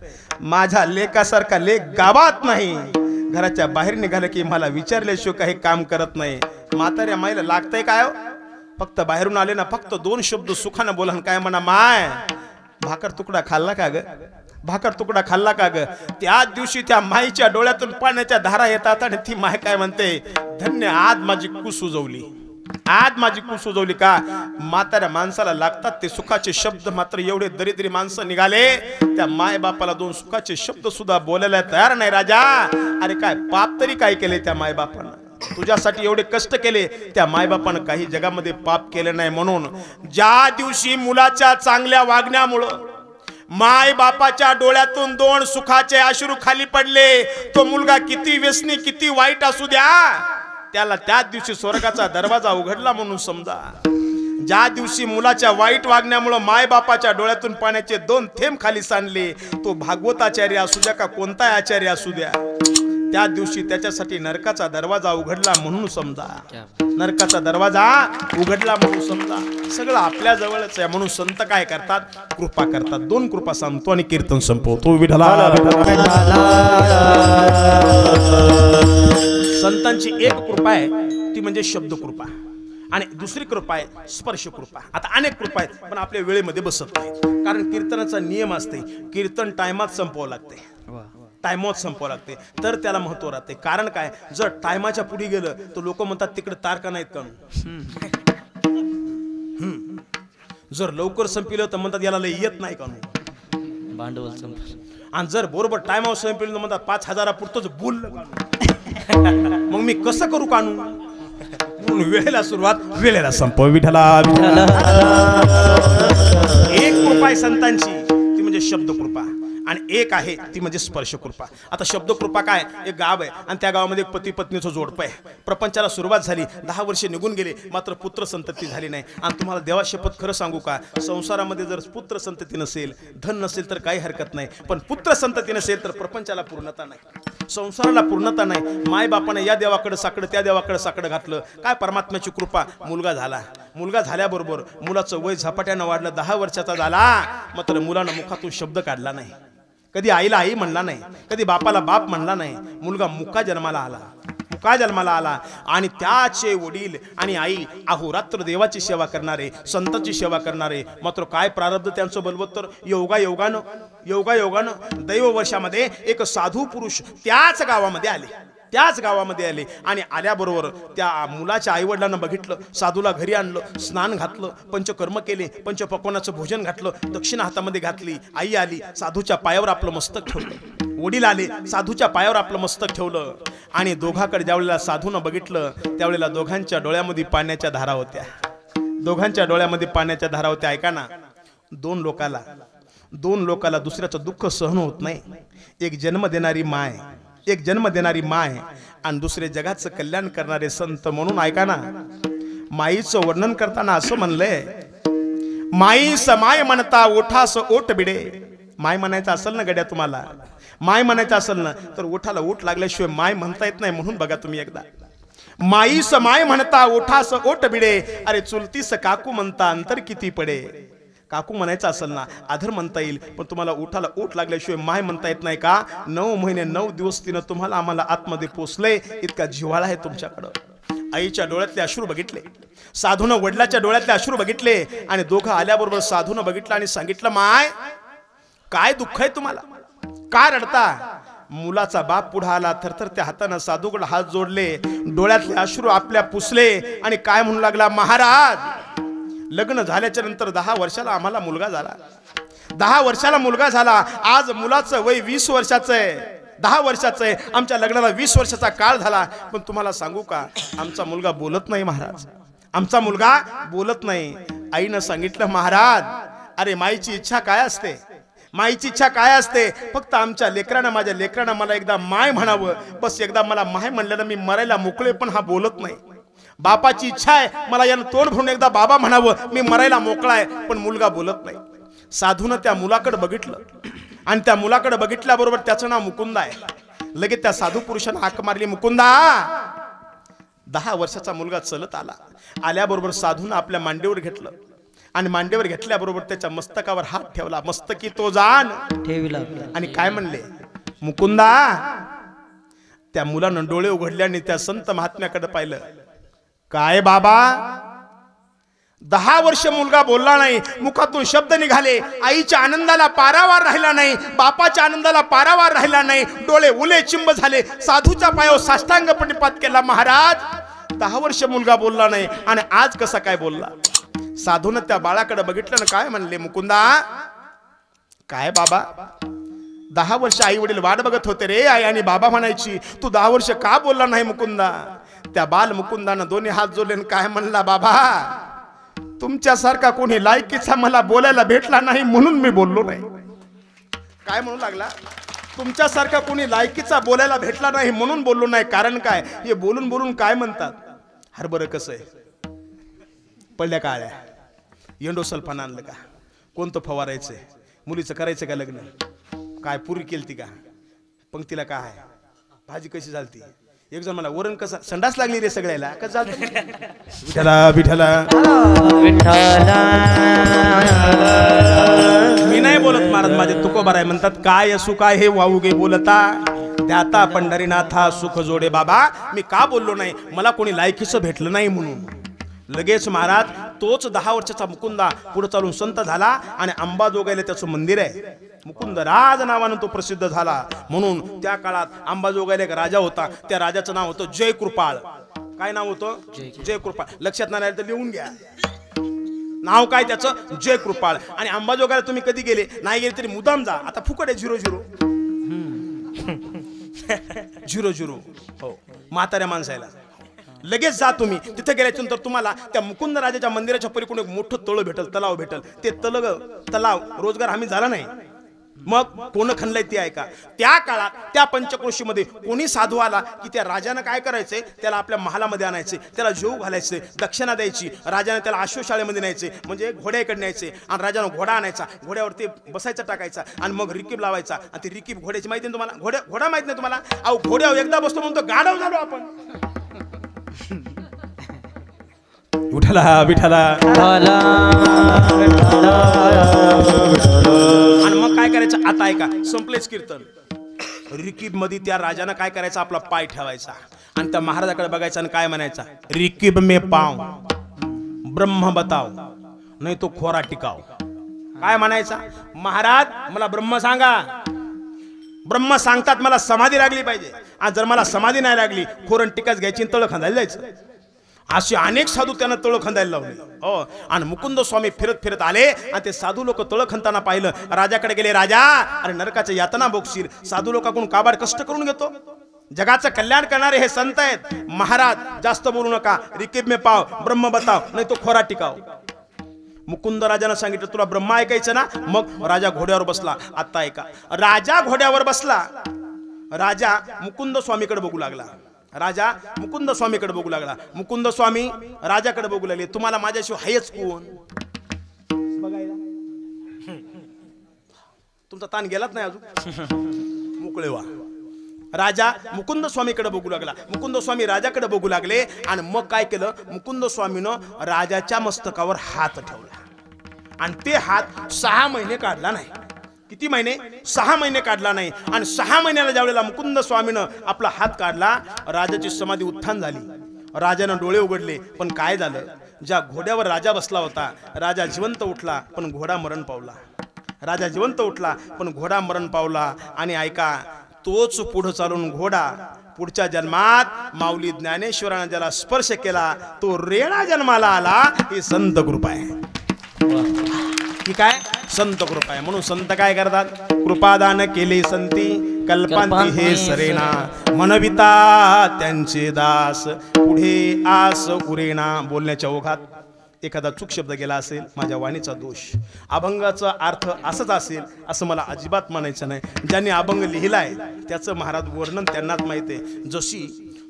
माझ्या लेकासारखा लेक गावात नाही. घराच्या बाहेर निघालं की मला विचारल्याशिवाय काही काम करत नाही. म्हाताऱ्या माईला लागतंय काय हो? फक्त बाहेरून आले ना, फक्त 2 शब्द सुखानं बोला. काय म्हणा, माय भाकर तुकडा खाल्ला का ग, भाकर तुकडा खाल्ला का ग. त्याच दिवशी त्या माईच्या डोळ्यातून पाण्याच्या धारा येतात आणि ती माय काय म्हणते, धन्य आज माझी कुस उजवली, आज माझी कुस उजवली का. म्हाताऱ्या माणसाला लागतात ते सुखाचे शब्द, मात्र एवढे दरिद्री माणसं निघाले त्या माय बापाला 2 सुखाचे शब्द सुद्धा बोलायला तयार नाही. राजा, अरे काय पाप तरी काय केले त्या माय बापानं, तुझ्यासाठी एवढे कष्ट केले, त्या मायबापानं काही जगामध्ये पाप केले नाही. म्हणून ज्या दिवशी मुलाच्या चांगल्या वागण्यामुळं माय बापाच्या डोळ्यातून 2 सुखाचे अश्रू खाली पडले, तो मुलगा किती व्यसनी किती वाईट असू द्या, त्याला त्याच दिवशी स्वर्गाचा दरवाजा उघडला म्हणून समजा. ज्या दिवशी मुलाच्या वाईट वागण्यामुळे माय बापाच्या डोळ्यातून पाण्याचे 2 थेंब खाली सांडले, तो भागवताचार्य असू द्या का कोणताही आचार्य असू द्या, त्या दिवशी त्याच्यासाठी नरकाचा दरवाजा उघडला म्हणून समजा. नरकाचा दरवाजा उघडला म्हणून समजा. सगळं आपल्या जवळच आहे म्हणून संत काय करतात, कृपा करतात. 2 कृपा सांगतो आणि कीर्तन संपवतो. विठ्ठला. संतांची एक कृपा आहे ती म्हणजे शब्द कृपा, आणि दुसरी कृपा आहे स्पर्श कृपा. आता अनेक कृपा आहेत पण आपल्या वेळेमध्ये बसत नाहीत, कारण कीर्तनाचा नियम असते, कीर्तन टायमात संपवावं लागते, टायमात संपवावं लागते, तर त्याला महत्व राहते. कारण काय, जर टायमाच्या पुढे गेलं तर लोक म्हणतात तिकडे तारका नाहीत का. जर लवकर संपलं तर म्हणतात याला लय येत नाही का भांडवल संपलं. आणि जर बरोबर टायमावर संपलं तर म्हणतात 5,000 पुरतच बोललं मग मी कसं करू कानू. म्हणून वेळेला सुरुवात वेळेला संपव. विठ्ठला. एक कृपा आहे संतांची ती म्हणजे शब्द कृपा, आणि एक आहे ती म्हणजे स्पर्श कृपा. आता शब्द कृपा काय, एक गाव आहे आणि त्या गावामध्ये एक पती पत्नीचं जोडपं आहे. प्रपंचाला सुरुवात झाली, 10 वर्षे निघून गेले, मात्र पुत्र संतती झाली नाही. आणि तुम्हाला देवा शपथ खरं सांगू का, संसारामध्ये जर पुत्र संतती नसेल, धन नसेल तर काही हरकत नाही, पण पुत्र संतती नसेल तर प्रपंचाला पूर्णता नाही, संसाराला पूर्णता नाही. माय बापाने या देवाकडे साकडं त्या देवाकडे साकडं घातलं. काय परमात्म्याची कृपा, मुलगा झाला. मुलगा झाल्याबरोबर मुलाचं वय झपाट्यानं वाढलं, 10 वर्षाचा झाला, मात्र मुलानं मुखातून शब्द काढला नाही. कधी आईला आई म्हणला नाही, कधी बापाला बाप म्हणला नाही. मुलगा मुका जन्माला आला, मुका जन्माला आला, आणि त्याचे वडील आणि आई अहोरात्र देवाची सेवा करणारे, संतांची सेवा करणारे. मात्र काय प्रारब्ध त्यांचं बलवत्तर. योगायोगानं दैव वर्षामध्ये एक साधू पुरुष त्याच गावामध्ये आले, आणि आल्याबरोबर त्या मुलाच्या आईवडिलांना बघितलं, साधूला घरी आणलं, स्नान घातलं, पंचकर्म केले, पंचपक्वानाचं भोजन घातलं, दक्षिणा हातामध्ये घातली. आई आली, साधूच्या पायावर आपलं मस्तक ठेवलं. वडील आले, साधूच्या पायावर आपलं मस्तक ठेवलं, आणि दोघाकडे ज्यावेळेला साधूनं बघितलं त्यावेळेला दोघांच्या डोळ्यामध्ये पाण्याच्या धारा होत्या. दोघांच्या डोळ्यामध्ये पाण्याच्या धारा होत्या. ऐका ना, 2 लोकाला दुसऱ्याचं दुःख सहन होत नाही. एक जन्म देणारी माय आणि दुसरे जगाचं कल्याण करणारे संत. म्हणून ऐका ना, माईचं वर्णन करताना असं म्हणलंय, माई समाय म्हणता ओठास ओठ बिडे. माय म्हणायचं असेल ना गड्या, तुम्हाला माय म्हणायचं असेल ना, तर ओठाला ओठ लागल्याशिवाय माय म्हणता येत नाही. म्हणून बघा तुम्ही एकदा, माई समाय म्हणता ओठास ओठ बिडे, अरे चुलतीस काकू म्हणता अंतर किती पडे. काकू म्हणायचं असेल ना, आधर म्हणता येईल, पण तुम्हाला ओठाला ओठ लागल्याशिवाय माय म्हणता येत नाही का. 9 महिने 9 दिवस तिनं तुम्हाला आम्हाला आतमध्ये पोचलंय, इतका जिव्हाळा आहे तुमच्याकडं. आईच्या डोळ्यातले अश्रू बघितले, साधूनं वडिलाच्या डोळ्यातले अश्रू बघितले, आणि दोघं आल्याबरोबर साधूनं बघितलं आणि सांगितलं, माय काय दुःख आहे तुम्हाला, काय रडता. मुलाचा बाप पुढे आला, थरथर त्या हातानं साधूकडे हात जोडले, डोळ्यातले अश्रू आपल्या पुसले, आणि काय म्हणू लागला, महाराज लग्न झाल्याच्या नंतर 10 वर्षाला आम्हाला मुलगा झाला, 10 वर्षाला मुलगा झाला. आज मुलाचं वय 20 वर्षाचं आहे, 10 वर्षाचं आहे. आमच्या लग्नाला 20 वर्षाचा काळ झाला, पण तुम्हाला सांगू का, आमचा मुलगा बोलत नाही महाराज, आमचा मुलगा बोलत नाही. आईनं सांगितलं, महाराज अरे माईची इच्छा काय असते, माईची इच्छा काय असते, फक्त आमच्या लेकरानं, माझ्या लेकरानं मला एकदा माय म्हणावं, बस एकदा मला माय म्हणलं ना मी मरायला मोकळे, पण हा बोलत नाही. बापाची इच्छा आहे मला यानं तोंड भरून एकदा बाबा म्हणावं, मी मरायला मोकळा आहे, पण मुलगा बोलत नाही. साधूनं त्या मुलाकडे बघितलं, आणि त्या मुलाकडे बघितल्याबरोबर त्याचं नाव मुकुंदा आहे. लगेच त्या साधू पुरुषानं हाक मारली, मुकुंदा. 10 वर्षाचा मुलगा चलत आला. आल्याबरोबर साधून आपल्या मांडीवर घेतलं आणि मांडीवर घेतल्याबरोबर त्याच्या मस्तकावर हात ठेवला. मस्तकी तो जाण ठेविला आणि काय म्हणले, मुकुंदा. त्या मुलानं डोळे उघडले आणि त्या संत महात्म्याकडे पाहिलं. काय बाबा, 10 वर्ष मुलगा बोलला नाही, मुखातून शब्द निघाले. आईच्या आनंदाला पारावार राहिला नाही, बापाच्या आनंदाला पारावार राहिला नाही. डोळे उले चिंब झाले. साधूच्या पायावर साष्टांग प्रणिपात केला. महाराज, 10 वर्ष मुलगा बोलला नाही आणि आज कसा काय बोलला. साधून त्या बाळाकडे बघितलं ना काय म्हणले, मुकुंदा. काय बाबा, 10 वर्ष आई वडील वाट बघत होते रे. आई आणि बाबा म्हणायची, तू 10 वर्ष का बोलला नाही मुकुंदा. त्या बाल मुकुंदानं दोन्ही हात जोडले काय म्हणला, बाबा तुमच्यासारखा कोणी लायकीचा मला बोलायला भेटला नाही म्हणून मी बोललो नाही. काय म्हणू लागला, तुमच्यासारखा कोणी लायकीचा बोलायला भेटला नाही म्हणून बोललो नाही. कारण काय, हे बोलून बोलून काय म्हणतात, हरभरं कसं आहे, पडल्या काळ्या, एंडोसल्फान आणलं का, कोणतं फवारायचंय, मुलीचं करायचं का लग्न, काय पुरी केलती का, पंक्तीला काय, भाजी कशी झालती. एक जण मला वरण कसं, संडास लागली रे सगळ्याला, कसं झालं. विठ्ठला विठ्ठला मी नाही बोलत महाराज, माझे तुकोबार आहे म्हणतात. काय असू काय हे वाहू गे बोलता, त्याता पंढरीनाथा सुख जोडे. बाबा मी का बोललो नाही, मला कोणी लायकीचं भेटलं नाही म्हणून. लगेच महाराज तोच 10 वर्षाचा मुकुंदा पुढे चालून संत झाला आणि अंबाजोगाईला त्याचं मंदिर आहे. मुकुंद राज नावानं तो प्रसिद्ध झाला. म्हणून त्या काळात अंबाजोगाईला एक राजा होता. त्या राजाचं नाव होतं जय कृपाळ. काय नाव होतं, जय कृपाळ. लक्षात नाही राहिलं तर लिहून घ्या, नाव काय त्याचं, जय कृपाळ. आणि अंबाजोगाईला तुम्ही कधी गेले नाही गेले तरी मुदाम जा. आता फुकट आहे 00 00. हो, म्हाताऱ्या माणसाला लगेच जा तुम्ही. तिथे गेल्यानंतर तुम्हाला त्या मुकुंद राजाच्या मंदिराच्या पलीकडून एक मोठं तळ भेटल, तलाव भेटल. ते तलाव रोजगार हमी झाला नाही, मग कोण खणलंय ते ऐका. त्या काळात त्या पंचक्रोशीमध्ये कोणी साधू आला की त्या राजानं काय करायचंय, त्याला आपल्या महालामध्ये आणायचे, त्याला जेव घालायचे, दक्षिणा द्यायची. राजाने त्याला आश्वशाळेमध्ये न्यायचे, म्हणजे घोड्याकडे न्यायचे. आणि राजानं घोडा आणायचा, घोड्यावर ते बसायचा टाकायचा आणि मग रिकीब लावायचा. आणि ती रिकीब घोड्याची माहिती नाही तुम्हाला, घोडा माहित नाही तुम्हाला. अहो घोड्यावर एकदा बसतो म्हणतो गाढव झालो आपण. विठ्ठला विठ्ठला. आणि मग काय करायचं आता ऐका, संपलेच कीर्तन. रिकीब मध्ये त्या राजानं काय करायचं, आपला पाय ठेवायचा आणि त्या महाराजाकडे बघायचा आणि काय म्हणायचा, रिकीब में पाव ब्रह्म बताव नाही तो खोरा टिकाव. काय म्हणायचा, महाराज मला ब्रह्म सांगा. ब्रह्म सांगतात मला समाधी लागली पाहिजे, आणि जर मला समाधी नाही लागली खोरण टिकाच घ्यायची, तळ खांदायला जायचं. असे अनेक साधू त्यांना तळ खंदायला लावले. हो, आणि मुकुंद स्वामी फिरत फिरत आले आणि ते साधू लोक तळ खंदताना पाहिलं. राजाकडे गेले, राजा अरे नरकाच्या यातना भोगशील, साधू लोकांकडून काबाड कष्ट करून घेतो. जगाचं कल्याण करणारे हे संत आहेत. महाराज जास्त बोलू नका, रिकीब में पाव ब्रह्म बताव नाही तो खोरा टिकाव. मुकुंद राजानं सांगितलं तुला ब्रह्म ऐकायचं ना. मग राजा घोड्यावर बसला. आता ऐका, राजा घोड्यावर बसला. राजा मुकुंद स्वामीकडे बघू लागला. राजा मुकुंद स्वामीकडे बघू लागला. मुकुंद स्वामी राजाकडे बघू लागले. तुम्हाला माझ्याशिवाय हायच कोण बघायला. तुमचा ताण गेलाच नाही अजून, मोकळे व्हा. राजा मुकुंद स्वामीकडे बघू लागला. मुकुंद स्वामी राजाकडे बघू लागले. आणि मग काय केलं, मुकुंद स्वामीनं राजाच्या मस्तकावर हात ठेवला. आणि ते हात 6 महिने काढला नाही. किती महिने, 6 महिने काढला नाही. आणि 6 महिन्याला ज्यावेळेला मुकुंद स्वामीनं आपला हात काढला, राजाची समाधी उत्थान झाली. राजानं डोळे उघडले. पण काय झालं, ज्या घोड्यावर राजा बसला होता, राजा जिवंत उठला पण घोडा मरण पावला. राजा जिवंत उठला पण घोडा मरण पावला. आणि ऐका, तोच पुढे चालून घोडा पुढच्या जन्मात माऊली ज्ञानेश्वरानं ज्याला स्पर्श केला तो रेणा जन्माला आला. ही संत कृपा आहे. की काय, संत कृपा आहे. म्हणून संत काय करतात, कृपादान केले संती कल्पांती हे सरेना. मनविता त्यांचे दास पुढे आस उरेना. बोलण्याच्या ओघात एखादा चूक शब्द गेला असेल, माझ्या वाणीचा दोष. अभंगाचा अर्थ असाच असेल असं मला अजिबात म्हणायचं नाही. ज्यांनी अभंग लिहिलाय त्याचं महाराज वर्णन त्यांनाच माहिती आहे. जशी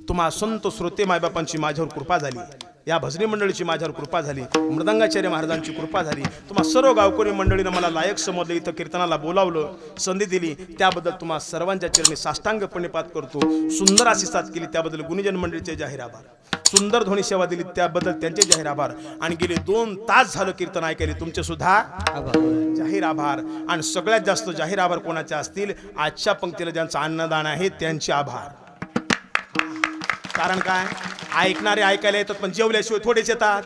तुम्हा संत श्रोते मायबापांची माझ्यावर कृपा झाली, या भजनी मंडळीची माझ्यावर कृपा झाली, मृदंगाचार्य महाराजांची कृपा झाली, तुम्हा सर्व गावकरी मंडळीनं मला लायक समजलं, इथं कीर्तनाला बोलावलं, संधी दिली, त्याबद्दल तुम्हा सर्वांच्या चरणी साष्टांग प्रणिपात करतो. सुंदर अशी साथ केली त्याबद्दल गुणीजन मंडळीचे जाहीर आभार. सुंदर ध्वनी सेवा दिली त्याबद्दल त्यांचे जाहीर आभार. आणि गेले 2 तास झालं कीर्तन ऐकले, तुमचे सुद्धा जाहीर आभार. आणि सगळ्यात जास्त जाहीर आभार कोणाचे असतील, आजच्या पंक्तीला ज्यांचं अन्नदान आहे त्यांचे आभार. कारण काय, ऐकणारे ऐकायला येतात पण जेवल्याशिवाय थोडेच येतात,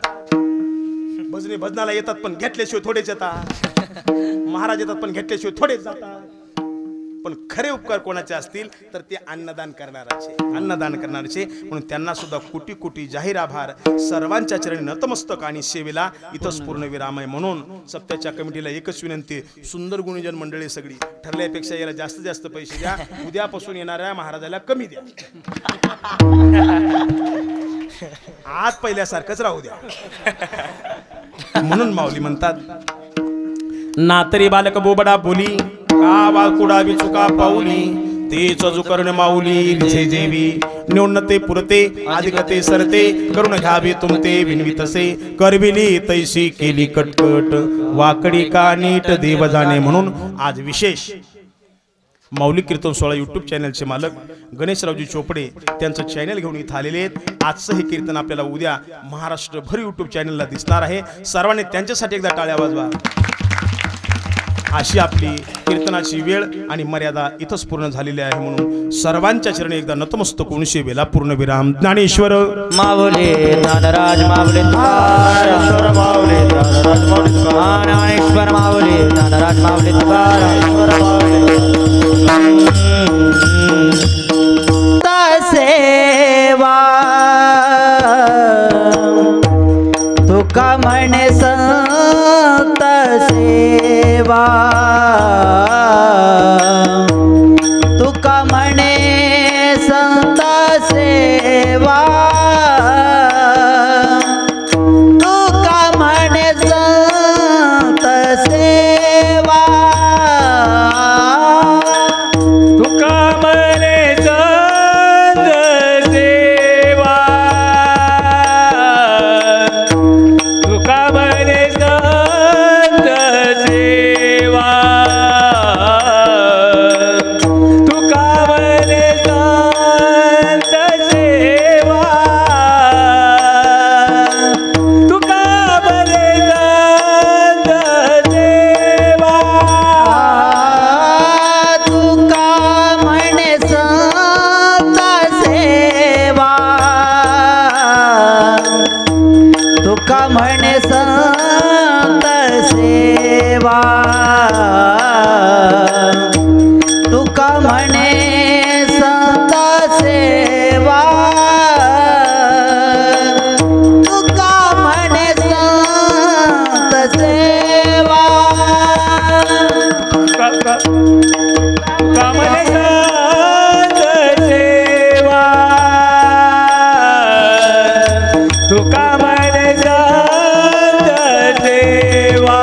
भजनाला येतात पण घेतल्याशिवाय थोडेच येतात, महाराज येतात पण घेतल्याशिवाय थोडेच जातात. पण खरे उपकार कोणाचे असतील तर ते अन्नदान करणारचे. म्हणून त्यांना सुद्धा कोटी कोटी जाहीर आभार. सर्वांच्या चरणी नतमस्तक आणि सेवेला इथंच पूर्ण विराम आहे. म्हणून सप्त्याच्या कमिटीला एकच विनंती, सुंदर गुणीजन मंडळी सगळी ठरल्यापेक्षा याला जास्तीत जास्त पैसे द्या, उद्यापासून येणाऱ्या महाराजाला कमी द्या, आज पहिल्यासारखंच राहू द्या. म्हणून माऊली म्हणतात, ना तरी बालक बोबडा बोली, का वाकुडावी चुका पाऊली, तेच जुकर्ण माऊली रिझे जेवी, न्यूनते पुरते अधिकते सरते, करून घ्यावे तुमते विनवितसे, करविली तैसी केली कटकट, वाकडी का नीट देव जाणे. म्हणून आज विशेष माऊली कीर्तन सोहळा यूट्यूब चॅनलचे मालक गणेशरावजी चोपडे त्यांचं चॅनल घेऊन इथं आलेले आहेत. आजचं हे कीर्तन आपल्याला उद्या महाराष्ट्रभर यूट्यूब चॅनलला दिसणार आहे. सर्वांनी त्यांच्यासाठी एकदा टाळ्या वाजवा. अशी आपली कीर्तनाची वेळ आणि मर्यादा इथंच पूर्ण झालेली आहे. म्हणून सर्वांच्या चरणी एकदा नतमस्तक होऊन सेवेला पूर्ण विराम. ज्ञानेश्वर माऊली ज्ञानराज माऊली तुकाराम, माऊली ज्ञानराज माऊली तुकाराम, ज्ञानेश्वर माऊली ज्ञानराज माऊली सेवा तुका म्हणे संत सेवा, तुका म्हणे संत सेवा, तुका म्हणे संत सेवा, तुका म्हणे संत सेवा, तुका म्हणे संत सेवा, तुका म्हणे संत सेवा, तुका म्हणे संत सेवा, तुका म्हणे संत सेवा, तुका म्हणे संत सेवा, तुका म्हणे संत सेवा, तुका म्हणे संत सेवा, तुका म्हणे संत सेवा, तुका म्हणे संत सेवा, तुका म्हणे संत सेवा, तुका म्हणे संत सेवा.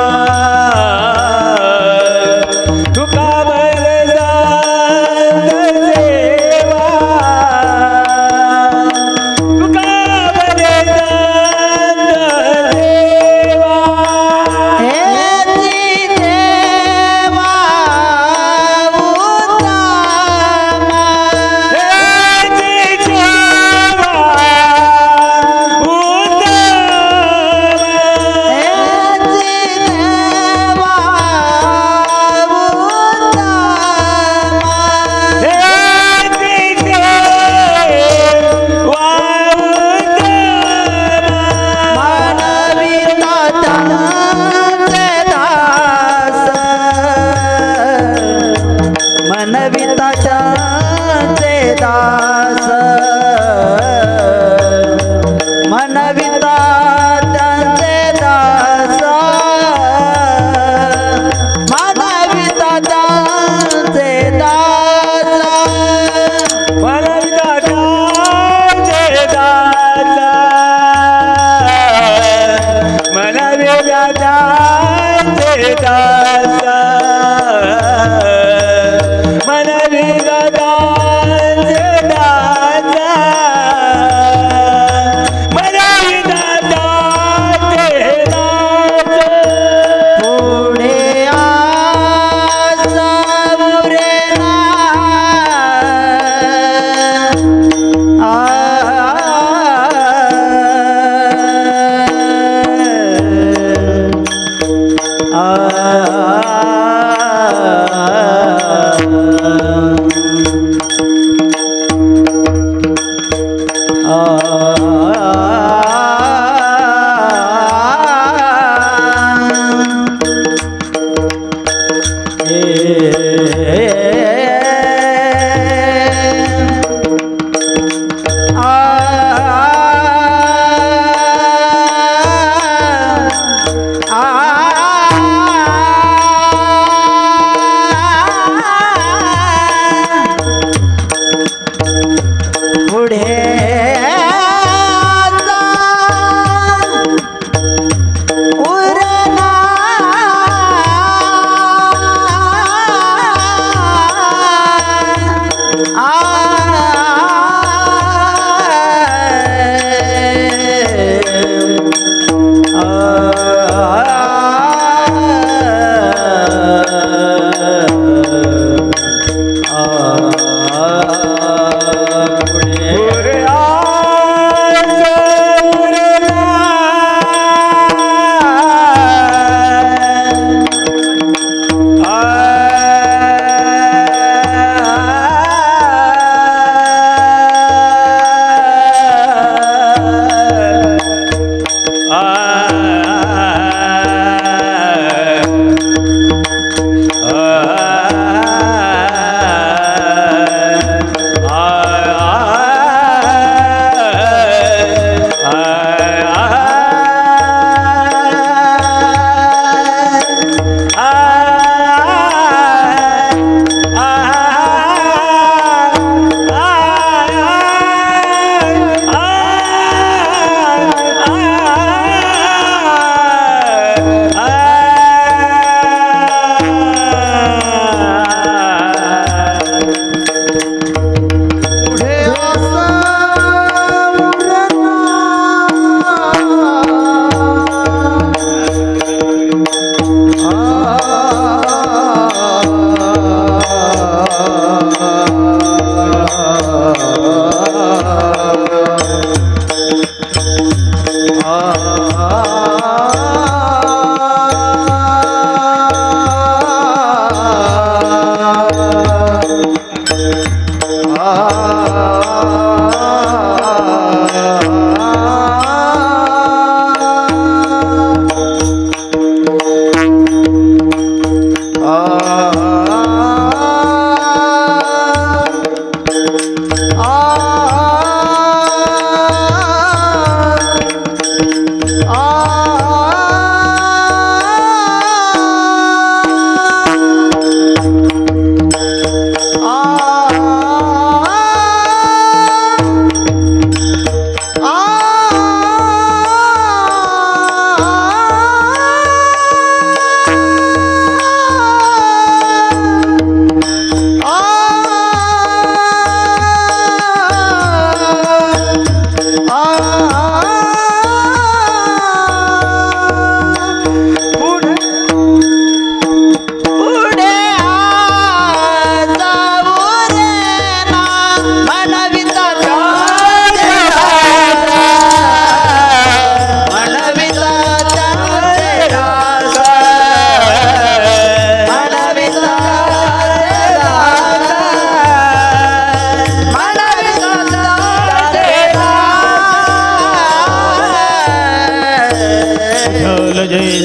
हे देवा उत्तमा, हे देवा मनविदा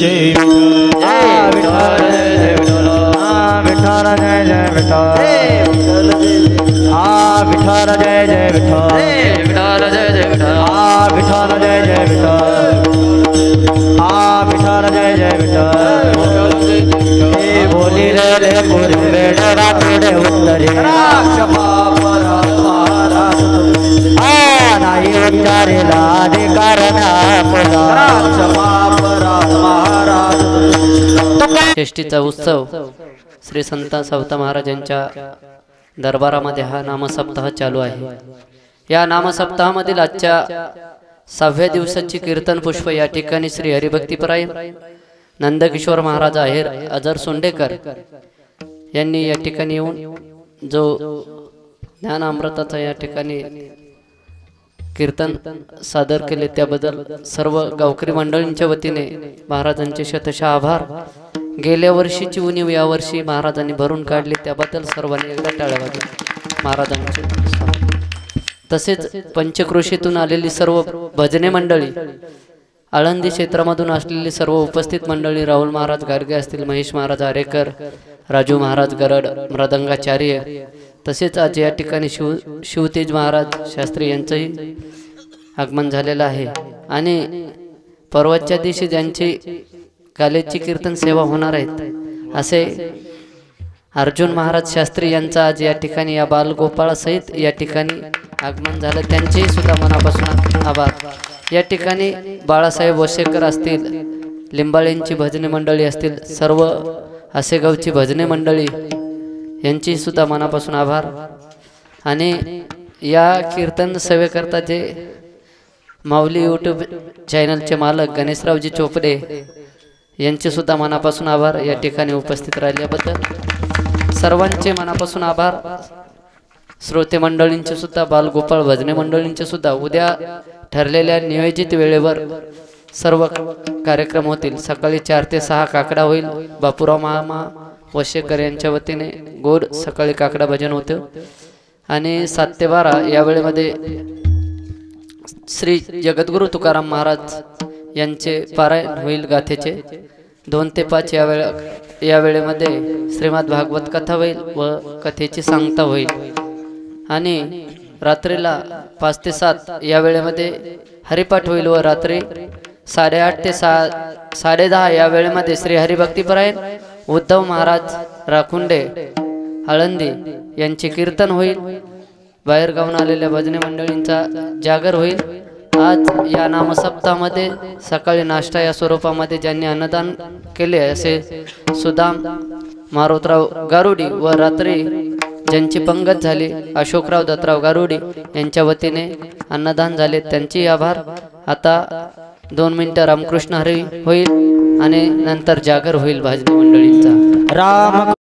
जय विठ्ठल जय विठ्ठल विठ्ठल जय जय विठ्ठल विठ्ठल जय जय विठ्ठल विठ्ठल जय जय विठ्ठल विठ्ठल जय जय विठ्ठल विठ्ठल जय जय विठ्ठल बोली रे पूर्वे रात्रे उत्तरे नाही उच्चारेला अधिकार षष्टीचा उत्सव श्री संत सावता महाराजांच्या दरबारामध्ये हा नामसप्ताह चालू आहे। या नामसप्ताहामधील आजच्या 6व्या दिवसाची कीर्तन पुष्प या ठिकाणी श्री हरिभक्तीपरायण नंदकिशोर महाराज आहेर अजर सोंडेकर यांनी या ठिकाणी येऊन जो ज्ञान अमृताचा या ठिकाणी कीर्तन सादर केले त्याबद्दल सर्व गावकरी मंडळींच्या वतीने महाराजांचे शतशः आभार। गेल्या वर्षीची उणीव या वर्षी महाराजांनी भरून काढली त्याबद्दल सर्वांनी एकदा टाळ्या वाजवा महाराजांचे। तसेच पंचक्रोशीतून आलेली सर्व भजने मंडळी, आळंदी क्षेत्रामधून असलेली सर्व उपस्थित मंडळी, राहुल महाराज गाडगे असतील, महेश महाराज आरेकर, राजू महाराज गरड मृदंगाचार्य, तसेच आज या ठिकाणी शिवतेज महाराज शास्त्री यांचंही आगमन झालेलं आहे। आणि परवाच्या दिवशी ज्यांची कालेची कीर्तन सेवा होणार आहेत असे अर्जुन महाराज शास्त्री यांचा आज या ठिकाणी या बालगोपाळासहित या ठिकाणी आगमन झालं, त्यांचे सुद्धा मनापासून आभार। या ठिकाणी बाळासाहेब वशेकर असतील, लिंबाळेंची भजनी मंडळी असतील, सर्व आसेगावची भजनी मंडळी यांची सुद्धा मनापासून आभार। आणि या कीर्तन सेवेकरता जे माऊली यूट्यूब चॅनलचे मालक गणेशरावजी चोपडे यांचे सुद्धा मनापासून आभार या ठिकाणी उपस्थित राहिल्याबद्दल सर्वांचे मनापासून आभार। श्रोते मंडळींचे सुद्धा, बालगोपाळ भजने मंडळींचे सुद्धा उद्या ठरलेल्या नियोजित वेळेवर सर्व कार्यक्रम होतील। सकाळी 4 ते 6 काकडा होईल, बापूराव मामा वशेकर यांच्या वतीने गोड सकाळी काकडा भजन होते। आणि 7 ते 12 या वेळेमध्ये श्री जगद्गुरु तुकाराम महाराज यांचे पारायण होईल गाथेचे। 2 ते 5 या वेळेमध्ये श्रीमद भागवत कथा होईल व कथेची सांगता होईल। आणि रात्रीला 5 ते 7 या वेळेमध्ये हरिपाठ होईल व रात्री 8:30 ते 10:30 या वेळेमध्ये श्री हरिभक्तीपरायण उद्धव महाराज राखुंडे आळंदी यांचे कीर्तन होईल। बाहेरगावून आलेल्या भजनी मंडळींचा जागर होईल। आज या नामसप्ताहामध्ये सकाळी नाश्ता या स्वरूपामध्ये ज्यांनी अन्नदान केले असे सुदाम मारुतराव गारुडी व रात्री ज्यांची पंगत झाली अशोकराव दत्तराव गारुडी यांच्या वतीने अन्नदान झाले, त्यांचे आभार। आता 2 मिनिटं रामकृष्ण हरी होईल आणि नंतर जागर होईल भजनी मंडळींचा। राम